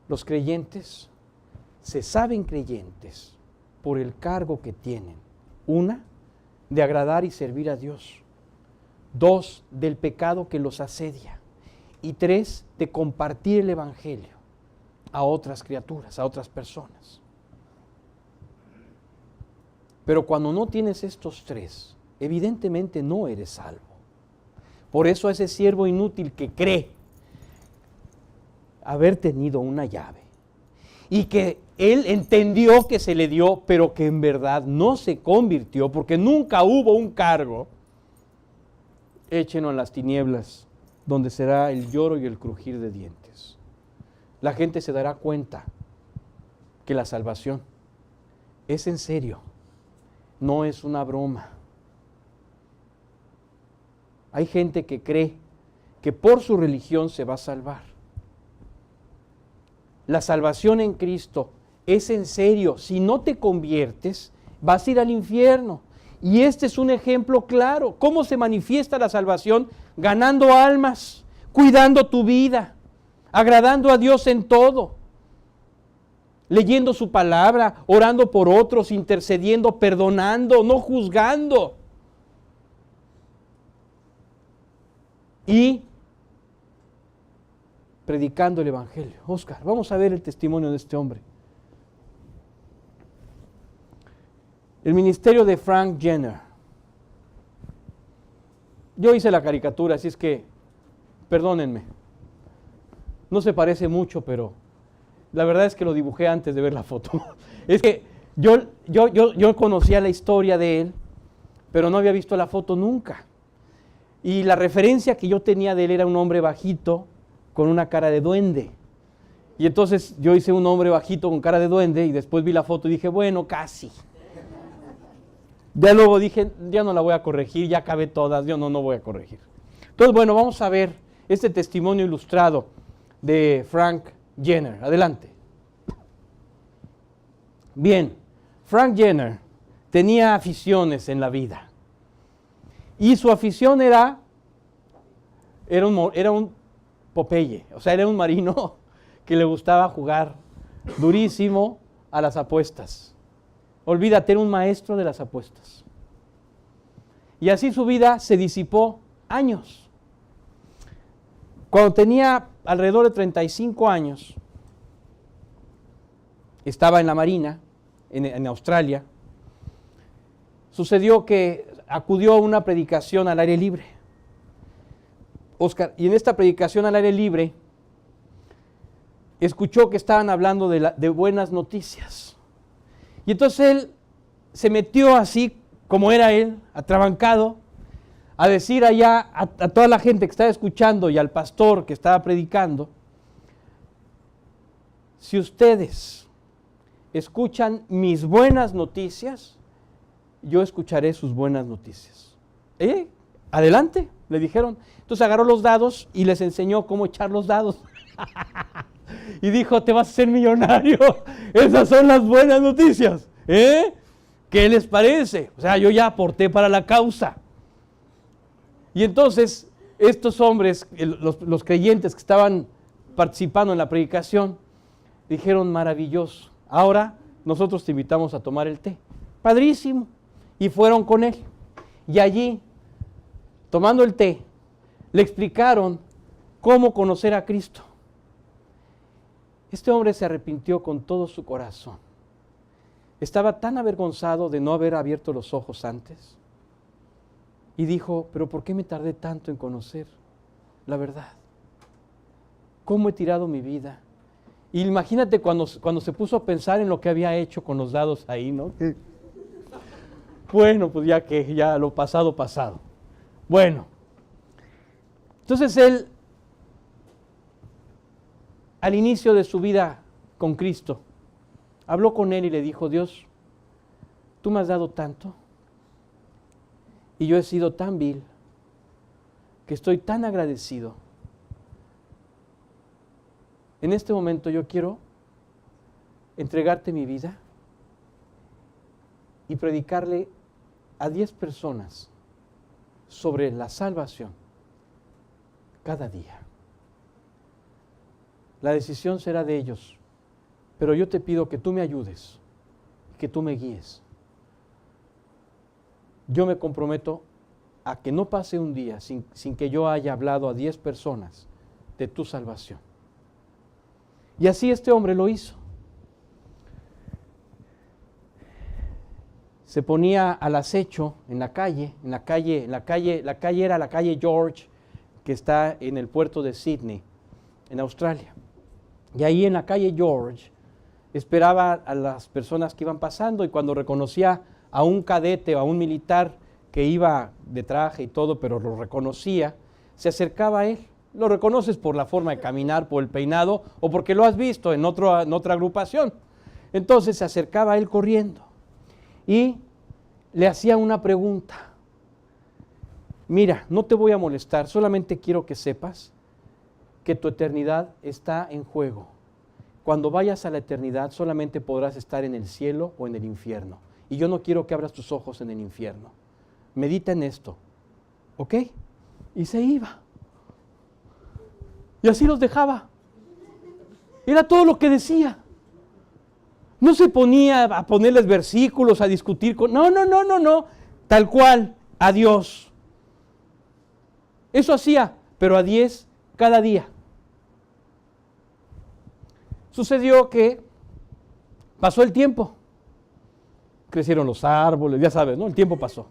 Los creyentes se saben creyentes por el cargo que tienen. Una, de agradar y servir a Dios. Dos, del pecado que los asedia. Y tres, de compartir el Evangelio a otras criaturas, a otras personas. Pero cuando no tienes estos tres, evidentemente no eres salvo. Por eso ese siervo inútil que cree haber tenido una llave y que él entendió que se le dio, pero que en verdad no se convirtió porque nunca hubo un cargo, échenlo en las tinieblas, donde será el lloro y el crujir de dientes. La gente se dará cuenta que la salvación es en serio, no es una broma. Hay gente que cree que por su religión se va a salvar. La salvación en Cristo es en serio. Si no te conviertes, vas a ir al infierno. Y este es un ejemplo claro. ¿Cómo se manifiesta la salvación? Ganando almas, cuidando tu vida, agradando a Dios en todo, leyendo su palabra, orando por otros, intercediendo, perdonando, no juzgando. Y predicando el Evangelio. Oscar, vamos a ver el testimonio de este hombre. El ministerio de Frank Jenner. Yo hice la caricatura, así es que, perdónenme. No se parece mucho, pero la verdad es que lo dibujé antes de ver la foto. Es que yo conocía la historia de él, pero no había visto la foto nunca. Y la referencia que yo tenía de él era un hombre bajito, con una cara de duende. Y entonces yo hice un hombre bajito con cara de duende y después vi la foto y dije, bueno, casi. Ya luego dije, ya no la voy a corregir, ya acabé todas, yo no voy a corregir. Entonces, bueno, vamos a ver este testimonio ilustrado de Frank Jenner. Adelante. Bien, Frank Jenner tenía aficiones en la vida. Y su afición era un Popeye, o sea, era un marino que le gustaba jugar durísimo a las apuestas. Olvídate, era un maestro de las apuestas. Y así su vida se disipó años. Cuando tenía alrededor de 35 años, estaba en la Marina, en Australia, sucedió que acudió a una predicación al aire libre. Oscar, y en esta predicación al aire libre, escuchó que estaban hablando de buenas noticias. Y entonces él se metió así, como era él, atrabancado, a decir allá a toda la gente que estaba escuchando y al pastor que estaba predicando, si ustedes escuchan mis buenas noticias, yo escucharé sus buenas noticias. Adelante, le dijeron. Entonces agarró los dados y les enseñó cómo echar los dados. Y dijo, te vas a hacer millonario. Esas son las buenas noticias. ¿Qué les parece? O sea, yo ya aporté para la causa. Y entonces estos hombres, los creyentes que estaban participando en la predicación, dijeron, maravilloso. Ahora nosotros te invitamos a tomar el té. Padrísimo. Y fueron con él. Y allí tomando el té, le explicaron cómo conocer a Cristo. Este hombre se arrepintió con todo su corazón. Estaba tan avergonzado de no haber abierto los ojos antes. Y dijo, pero ¿por qué me tardé tanto en conocer la verdad? ¿Cómo he tirado mi vida? Y imagínate cuando se puso a pensar en lo que había hecho con los dados ahí, ¿no? Bueno, pues ya lo pasado, pasado. Bueno, entonces él, al inicio de su vida con Cristo, habló con él y le dijo, Dios, tú me has dado tanto y yo he sido tan vil que estoy tan agradecido. En este momento yo quiero entregarte mi vida y predicarle a 10 personas sobre la salvación cada día. La decisión será de ellos, pero yo te pido que tú me ayudes, que tú me guíes. Yo me comprometo a que no pase un día sin que yo haya hablado a 10 personas de tu salvación. Y así este hombre lo hizo. Se ponía al acecho en la calle era la calle George, que está en el puerto de Sydney, en Australia. Y ahí en la calle George esperaba a las personas que iban pasando y cuando reconocía a un cadete o a un militar que iba de traje y todo, pero lo reconocía, se acercaba a él. Lo reconoces por la forma de caminar, por el peinado o porque lo has visto en otra agrupación. Entonces se acercaba a él corriendo y le hacía una pregunta. Mira, no te voy a molestar, solamente quiero que sepas que tu eternidad está en juego. Cuando vayas a la eternidad solamente podrás estar en el cielo o en el infierno. Y yo no quiero que abras tus ojos en el infierno. Medita en esto, ¿ok? Y se iba. Y así los dejaba. Era todo lo que decía. No se ponía a ponerles versículos, a discutir con... No. Tal cual, a Dios. Eso hacía, pero a 10 cada día. Sucedió que pasó el tiempo. Crecieron los árboles, ya sabes, ¿no? El tiempo pasó.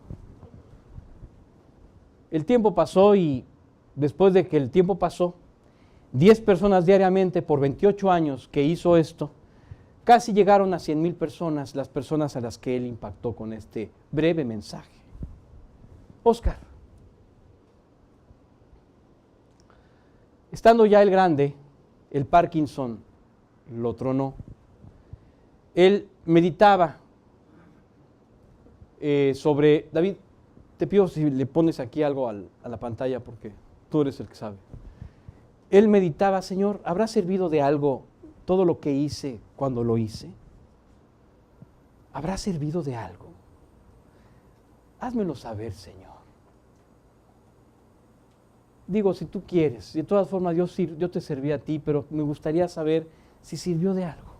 El tiempo pasó y después de que el tiempo pasó, 10 personas diariamente por 28 años que hizo esto, casi llegaron a 100,000 personas, las personas a las que él impactó con este breve mensaje. Oscar, estando ya el grande, el Parkinson lo tronó. Él meditaba sobre... David, te pido si le pones aquí algo a la pantalla porque tú eres el que sabe. Él meditaba, Señor, ¿habrá servido de algo todo lo que hice cuando lo hice? ¿Habrá servido de algo? Házmelo saber, Señor. Digo, si tú quieres, de todas formas yo te serví a ti, pero me gustaría saber si sirvió de algo.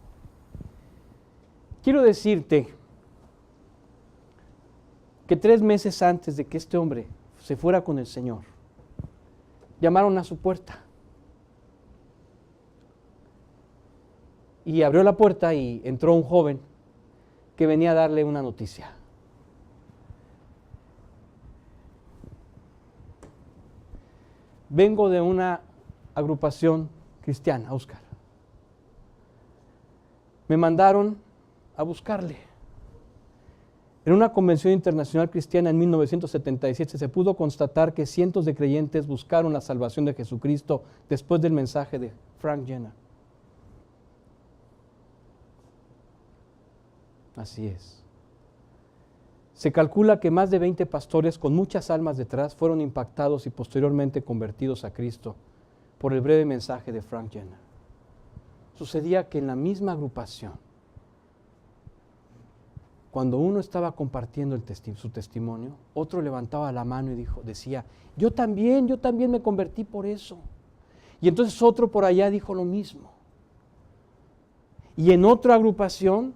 Quiero decirte que 3 meses antes de que este hombre se fuera con el Señor, llamaron a su puerta. Y abrió la puerta y entró un joven que venía a darle una noticia. Vengo de una agrupación cristiana, Oscar. Me mandaron a buscarle. En una convención internacional cristiana en 1977 se pudo constatar que cientos de creyentes buscaron la salvación de Jesucristo después del mensaje de Frank Jenner. Así es. Se calcula que más de 20 pastores con muchas almas detrás fueron impactados y posteriormente convertidos a Cristo por el breve mensaje de Frank Jenner. Sucedía que en la misma agrupación, cuando uno estaba compartiendo su testimonio, otro levantaba la mano y decía, yo también me convertí por eso. Y entonces otro por allá dijo lo mismo. Y en otra agrupación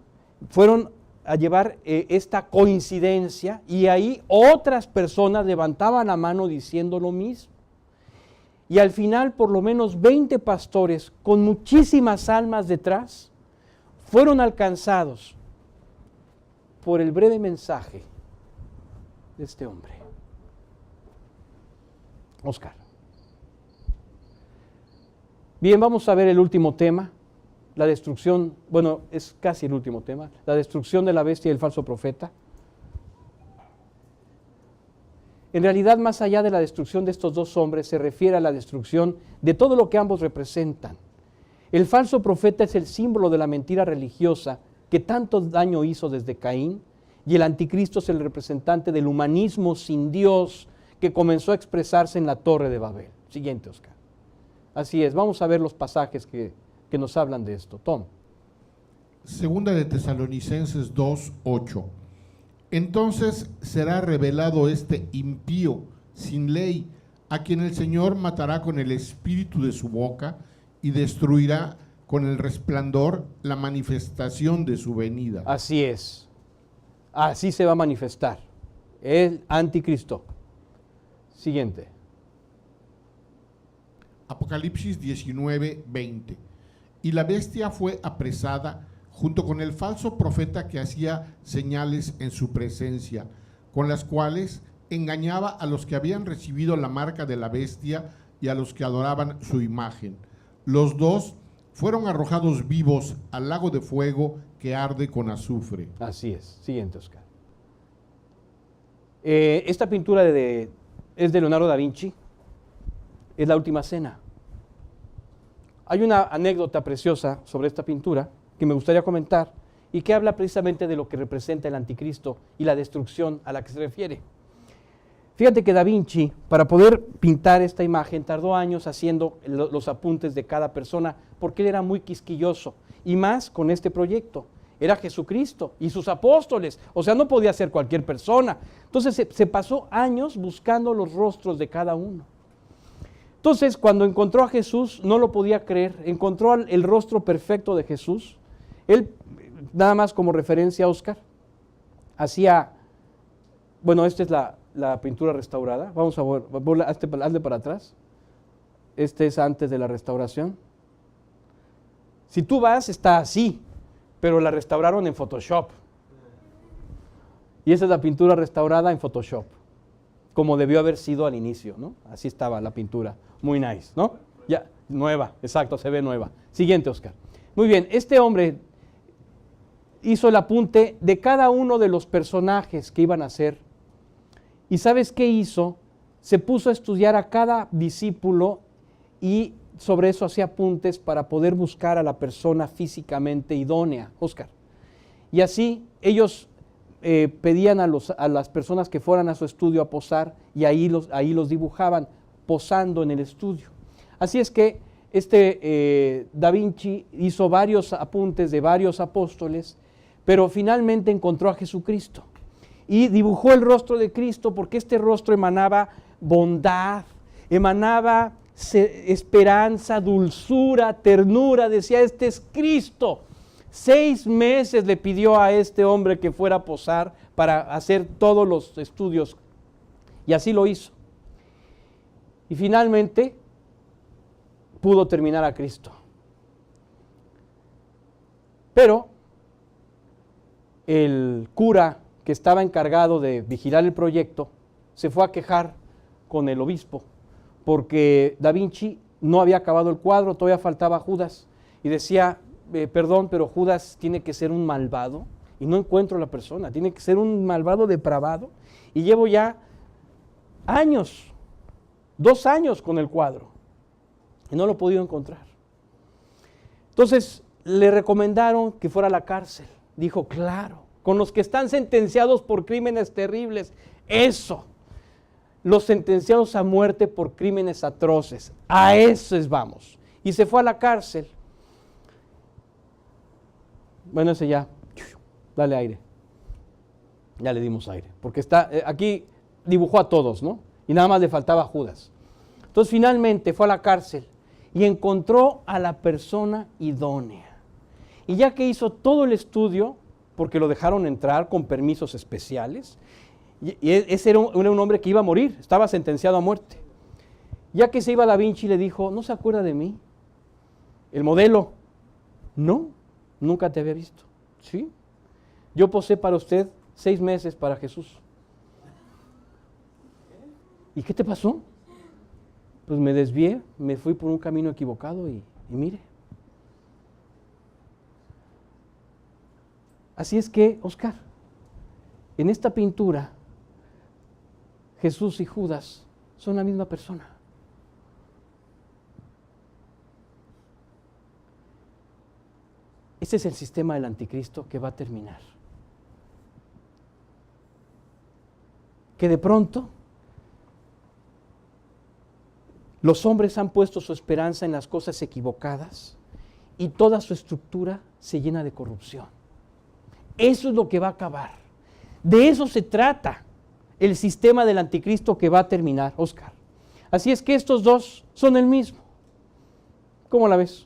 fueron a llevar esta coincidencia, y ahí otras personas levantaban la mano diciendo lo mismo. Y al final, por lo menos 20 pastores con muchísimas almas detrás fueron alcanzados por el breve mensaje de este hombre. Oscar. Bien, vamos a ver el último tema, la destrucción, bueno, es casi el último tema, la destrucción de la bestia y el falso profeta. En realidad, más allá de la destrucción de estos dos hombres, se refiere a la destrucción de todo lo que ambos representan. El falso profeta es el símbolo de la mentira religiosa que tanto daño hizo desde Caín, y el anticristo es el representante del humanismo sin Dios que comenzó a expresarse en la Torre de Babel. Siguiente, Oscar. Así es, vamos a ver los pasajes que nos hablan de esto. Tom. Segunda de Tesalonicenses 2:8. Entonces será revelado este impío sin ley, a quien el Señor matará con el espíritu de su boca y destruirá con el resplandor la manifestación de su venida. Así es. Así se va a manifestar el anticristo. Siguiente. Apocalipsis 19:20. Y la bestia fue apresada junto con el falso profeta que hacía señales en su presencia, con las cuales engañaba a los que habían recibido la marca de la bestia y a los que adoraban su imagen. Los dos fueron arrojados vivos al lago de fuego que arde con azufre. Así es. Siguiente, Oscar. Esta pintura es de Leonardo da Vinci. Es la Última Cena. Hay una anécdota preciosa sobre esta pintura que me gustaría comentar y que habla precisamente de lo que representa el anticristo y la destrucción a la que se refiere. Fíjate que Da Vinci, para poder pintar esta imagen, tardó años haciendo los apuntes de cada persona, porque él era muy quisquilloso, y más con este proyecto. Era Jesucristo y sus apóstoles, o sea, no podía ser cualquier persona. Entonces se pasó años buscando los rostros de cada uno. Entonces, cuando encontró a Jesús, no lo podía creer, encontró el rostro perfecto de Jesús. Él, nada más como referencia, Oscar, hacía, bueno, esta es la pintura restaurada. Vamos a ver, hazle para atrás. Este es antes de la restauración. Si tú vas, está así, pero la restauraron en Photoshop. Y esa es la pintura restaurada en Photoshop, como debió haber sido al inicio, ¿no? Así estaba la pintura, muy nice, ¿no? Ya, nueva, exacto, se ve nueva. Siguiente, Oscar. Muy bien, este hombre hizo el apunte de cada uno de los personajes que iban a ser. ¿Y sabes qué hizo? Se puso a estudiar a cada discípulo y sobre eso hacía apuntes para poder buscar a la persona físicamente idónea, Oscar. Y así ellos pedían a las personas que fueran a su estudio a posar, y ahí los dibujaban posando en el estudio. Así es que Da Vinci hizo varios apuntes de varios apóstoles, pero finalmente encontró a Jesucristo y dibujó el rostro de Cristo, porque este rostro emanaba bondad, emanaba esperanza, dulzura, ternura. Decía, este es Cristo. 6 meses le pidió a este hombre que fuera a posar para hacer todos los estudios, y así lo hizo. Y finalmente pudo terminar a Cristo. Pero el cura que estaba encargado de vigilar el proyecto se fue a quejar con el obispo, porque Da Vinci no había acabado el cuadro, todavía faltaba Judas, y decía, perdón, pero Judas tiene que ser un malvado, y no encuentro la persona, tiene que ser un malvado depravado, y llevo ya años, 2 años con el cuadro, y no lo he podido encontrar. Entonces le recomendaron que fuera a la cárcel. Dijo, claro, con los que están sentenciados por crímenes terribles, eso, los sentenciados a muerte por crímenes atroces, a esos vamos. Y se fue a la cárcel. Bueno, ese ya, dale aire. Ya le dimos aire, porque está, aquí dibujó a todos, ¿no? Y nada más le faltaba a Judas. Entonces finalmente fue a la cárcel y encontró a la persona idónea. Y ya que hizo todo el estudio, porque lo dejaron entrar con permisos especiales. Y ese era un hombre que iba a morir, estaba sentenciado a muerte. Ya que se iba Da Vinci, le dijo, ¿no se acuerda de mí? El modelo, no, nunca te había visto. ¿Sí? Yo posé para usted 6 meses para Jesús. ¿Y qué te pasó? Pues me desvié, me fui por un camino equivocado y mire. Así es que, Oscar, en esta pintura, Jesús y Judas son la misma persona. Este es el sistema del anticristo que va a terminar. Que de pronto los hombres han puesto su esperanza en las cosas equivocadas y toda su estructura se llena de corrupción. Eso es lo que va a acabar. De eso se trata el sistema del anticristo que va a terminar, Oscar. Así es que estos dos son el mismo. ¿Cómo la ves?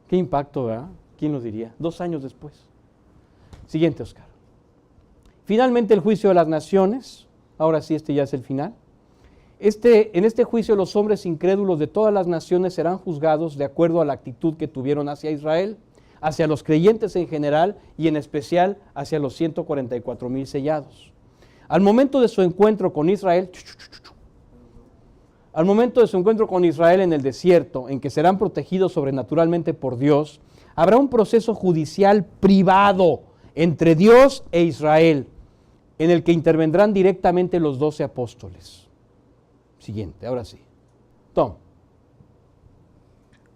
Qué impacto, ¿verdad? ¿Quién lo diría? 2 años después. Siguiente, Oscar. Finalmente el juicio de las naciones. Ahora sí, este ya es el final. En este juicio los hombres incrédulos de todas las naciones serán juzgados de acuerdo a la actitud que tuvieron hacia Israel, hacia los creyentes en general y en especial hacia los 144,000 sellados. Al momento de su encuentro con Israel, en el desierto, en que serán protegidos sobrenaturalmente por Dios, habrá un proceso judicial privado entre Dios e Israel, en el que intervendrán directamente los 12 apóstoles. Siguiente, ahora sí. Tom.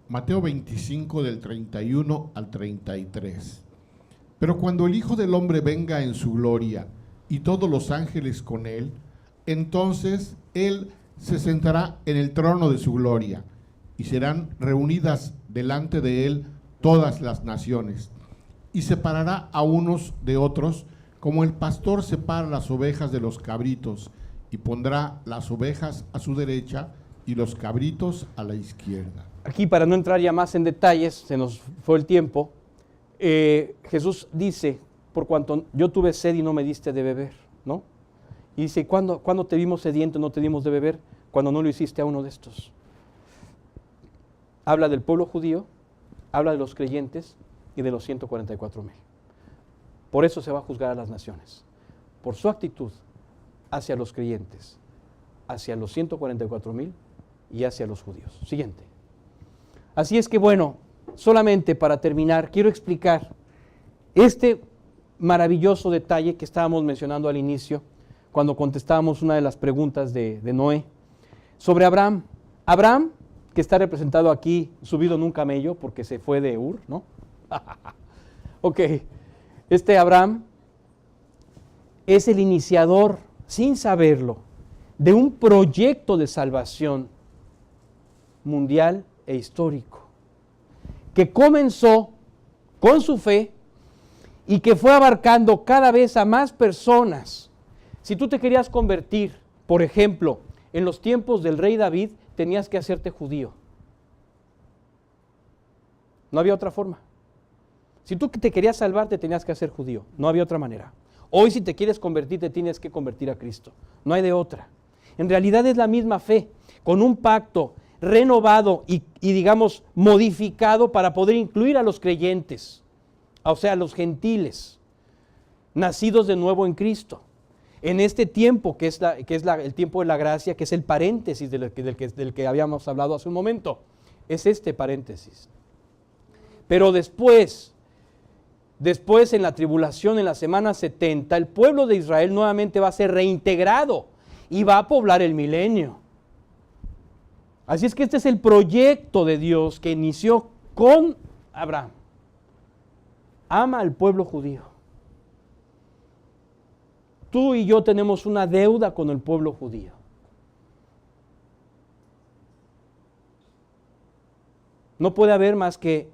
Mateo 25 del 31 al 33. Pero cuando el Hijo del Hombre venga en su gloria y todos los ángeles con él, entonces él se sentará en el trono de su gloria y serán reunidas delante de él todas las naciones y separará a unos de otros como el pastor separa las ovejas de los cabritos y pondrá las ovejas a su derecha y los cabritos a la izquierda. Aquí, para no entrar ya más en detalles, se nos fue el tiempo, Jesús dice, por cuanto yo tuve sed y no me diste de beber, ¿no? Y dice, ¿cuándo te vimos sediento y no te dimos de beber? Cuando no lo hiciste a uno de estos. Habla del pueblo judío, habla de los creyentes y de los 144,000. Por eso se va a juzgar a las naciones, por su actitud hacia los creyentes, hacia los 144,000 y hacia los judíos. Siguiente. Así es que bueno, solamente para terminar, quiero explicar este maravilloso detalle que estábamos mencionando al inicio, cuando contestábamos una de las preguntas de Noé, sobre Abraham. Abraham, que está representado aquí, subido en un camello porque se fue de Ur, ¿no? Ok, este Abraham es el iniciador, sin saberlo, de un proyecto de salvación mundial e histórico, que comenzó con su fe y que fue abarcando cada vez a más personas. Si tú te querías convertir, por ejemplo, en los tiempos del rey David, tenías que hacerte judío. No había otra forma. Si tú te querías salvar, te tenías que hacer judío. No había otra manera. Hoy, si te quieres convertir, te tienes que convertir a Cristo. No hay de otra. En realidad es la misma fe, con un pacto renovado y digamos, modificado para poder incluir a los creyentes, o sea, a los gentiles, nacidos de nuevo en Cristo. En este tiempo, que es el tiempo de la gracia, que es el paréntesis del que habíamos hablado hace un momento. Es este paréntesis. Pero después en la tribulación, en la semana 70, el pueblo de Israel nuevamente va a ser reintegrado y va a poblar el milenio. Así es que este es el proyecto de Dios que inició con Abraham. Ama al pueblo judío. Tú y yo tenemos una deuda con el pueblo judío. No puede haber más que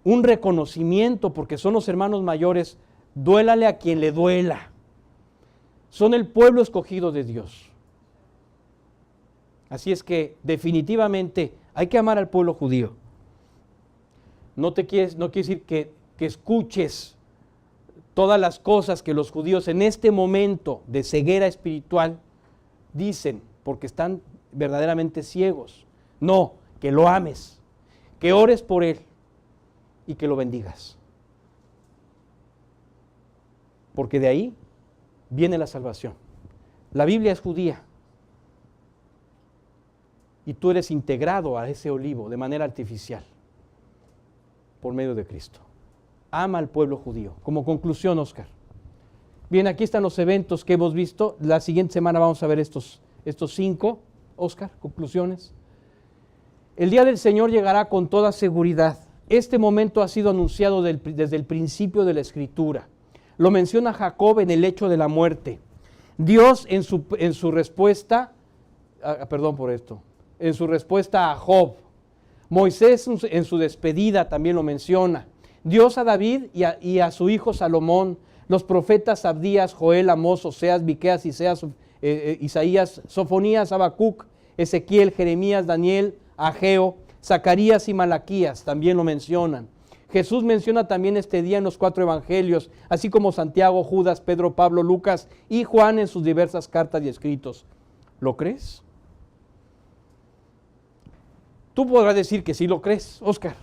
un reconocimiento, porque son los hermanos mayores, duélale a quien le duela. Son el pueblo escogido de Dios. Así es que definitivamente hay que amar al pueblo judío. No quiere decir que que escuches todas las cosas que los judíos en este momento de ceguera espiritual dicen, porque están verdaderamente ciegos. No, que lo ames, que ores por él y que lo bendigas. Porque de ahí viene la salvación. La Biblia es judía y tú eres integrado a ese olivo de manera artificial por medio de Cristo. Ama al pueblo judío. Como conclusión, Oscar. Bien, aquí están los eventos que hemos visto. La siguiente semana vamos a ver estos 5. Oscar, conclusiones. El día del Señor llegará con toda seguridad. Este momento ha sido anunciado desde el principio de la Escritura. Lo menciona Jacob en el hecho de la muerte. Dios en su respuesta, en su respuesta a Job. Moisés en su despedida también lo menciona. Dios a David y a su hijo Salomón. Los profetas Abdías, Joel, Amós, Oseas, Miqueas, Isaías, Sofonías, Habacuc, Ezequiel, Jeremías, Daniel, Ageo, Zacarías y Malaquías también lo mencionan. Jesús menciona también este día en los 4 evangelios, así como Santiago, Judas, Pedro, Pablo, Lucas y Juan en sus diversas cartas y escritos. ¿Lo crees? Tú podrás decir que sí lo crees, Oscar.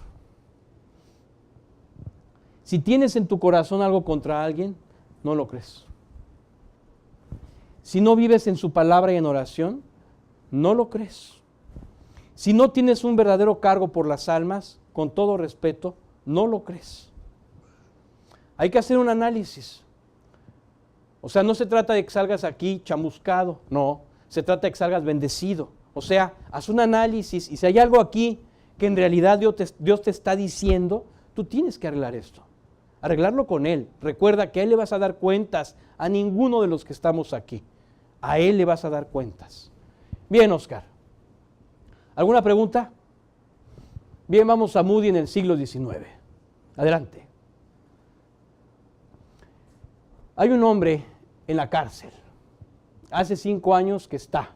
Si tienes en tu corazón algo contra alguien, no lo crees. Si no vives en su palabra y en oración, no lo crees. Si no tienes un verdadero cargo por las almas, con todo respeto, no lo crees. Hay que hacer un análisis. O sea, no se trata de que salgas aquí chamuscado, no. Se trata de que salgas bendecido. O sea, haz un análisis y si hay algo aquí que en realidad Dios te está diciendo, tú tienes que arreglar esto. Arreglarlo con Él. Recuerda que a Él le vas a dar cuentas, a ninguno de los que estamos aquí. A Él le vas a dar cuentas. Bien, Oscar. ¿Alguna pregunta? Bien, vamos a Moody en el siglo XIX. Adelante. Hay un hombre en la cárcel. Hace 5 años que está.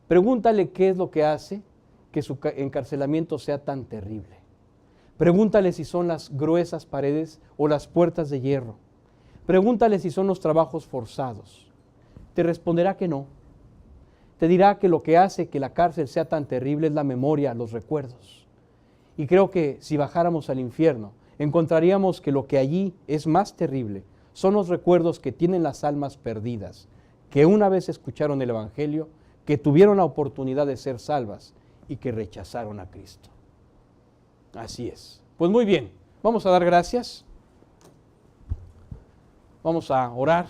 Pregúntale qué es lo que hace que su encarcelamiento sea tan terrible. Pregúntale si son las gruesas paredes o las puertas de hierro. Pregúntale si son los trabajos forzados. Te responderá que no. Te dirá que lo que hace que la cárcel sea tan terrible es la memoria, los recuerdos. Y creo que si bajáramos al infierno, encontraríamos que lo que allí es más terrible son los recuerdos que tienen las almas perdidas, que una vez escucharon el Evangelio, que tuvieron la oportunidad de ser salvas y que rechazaron a Cristo. Así es. Pues muy bien, vamos a dar gracias. Vamos a orar.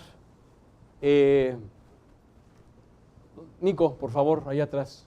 Nico, por favor, allá atrás.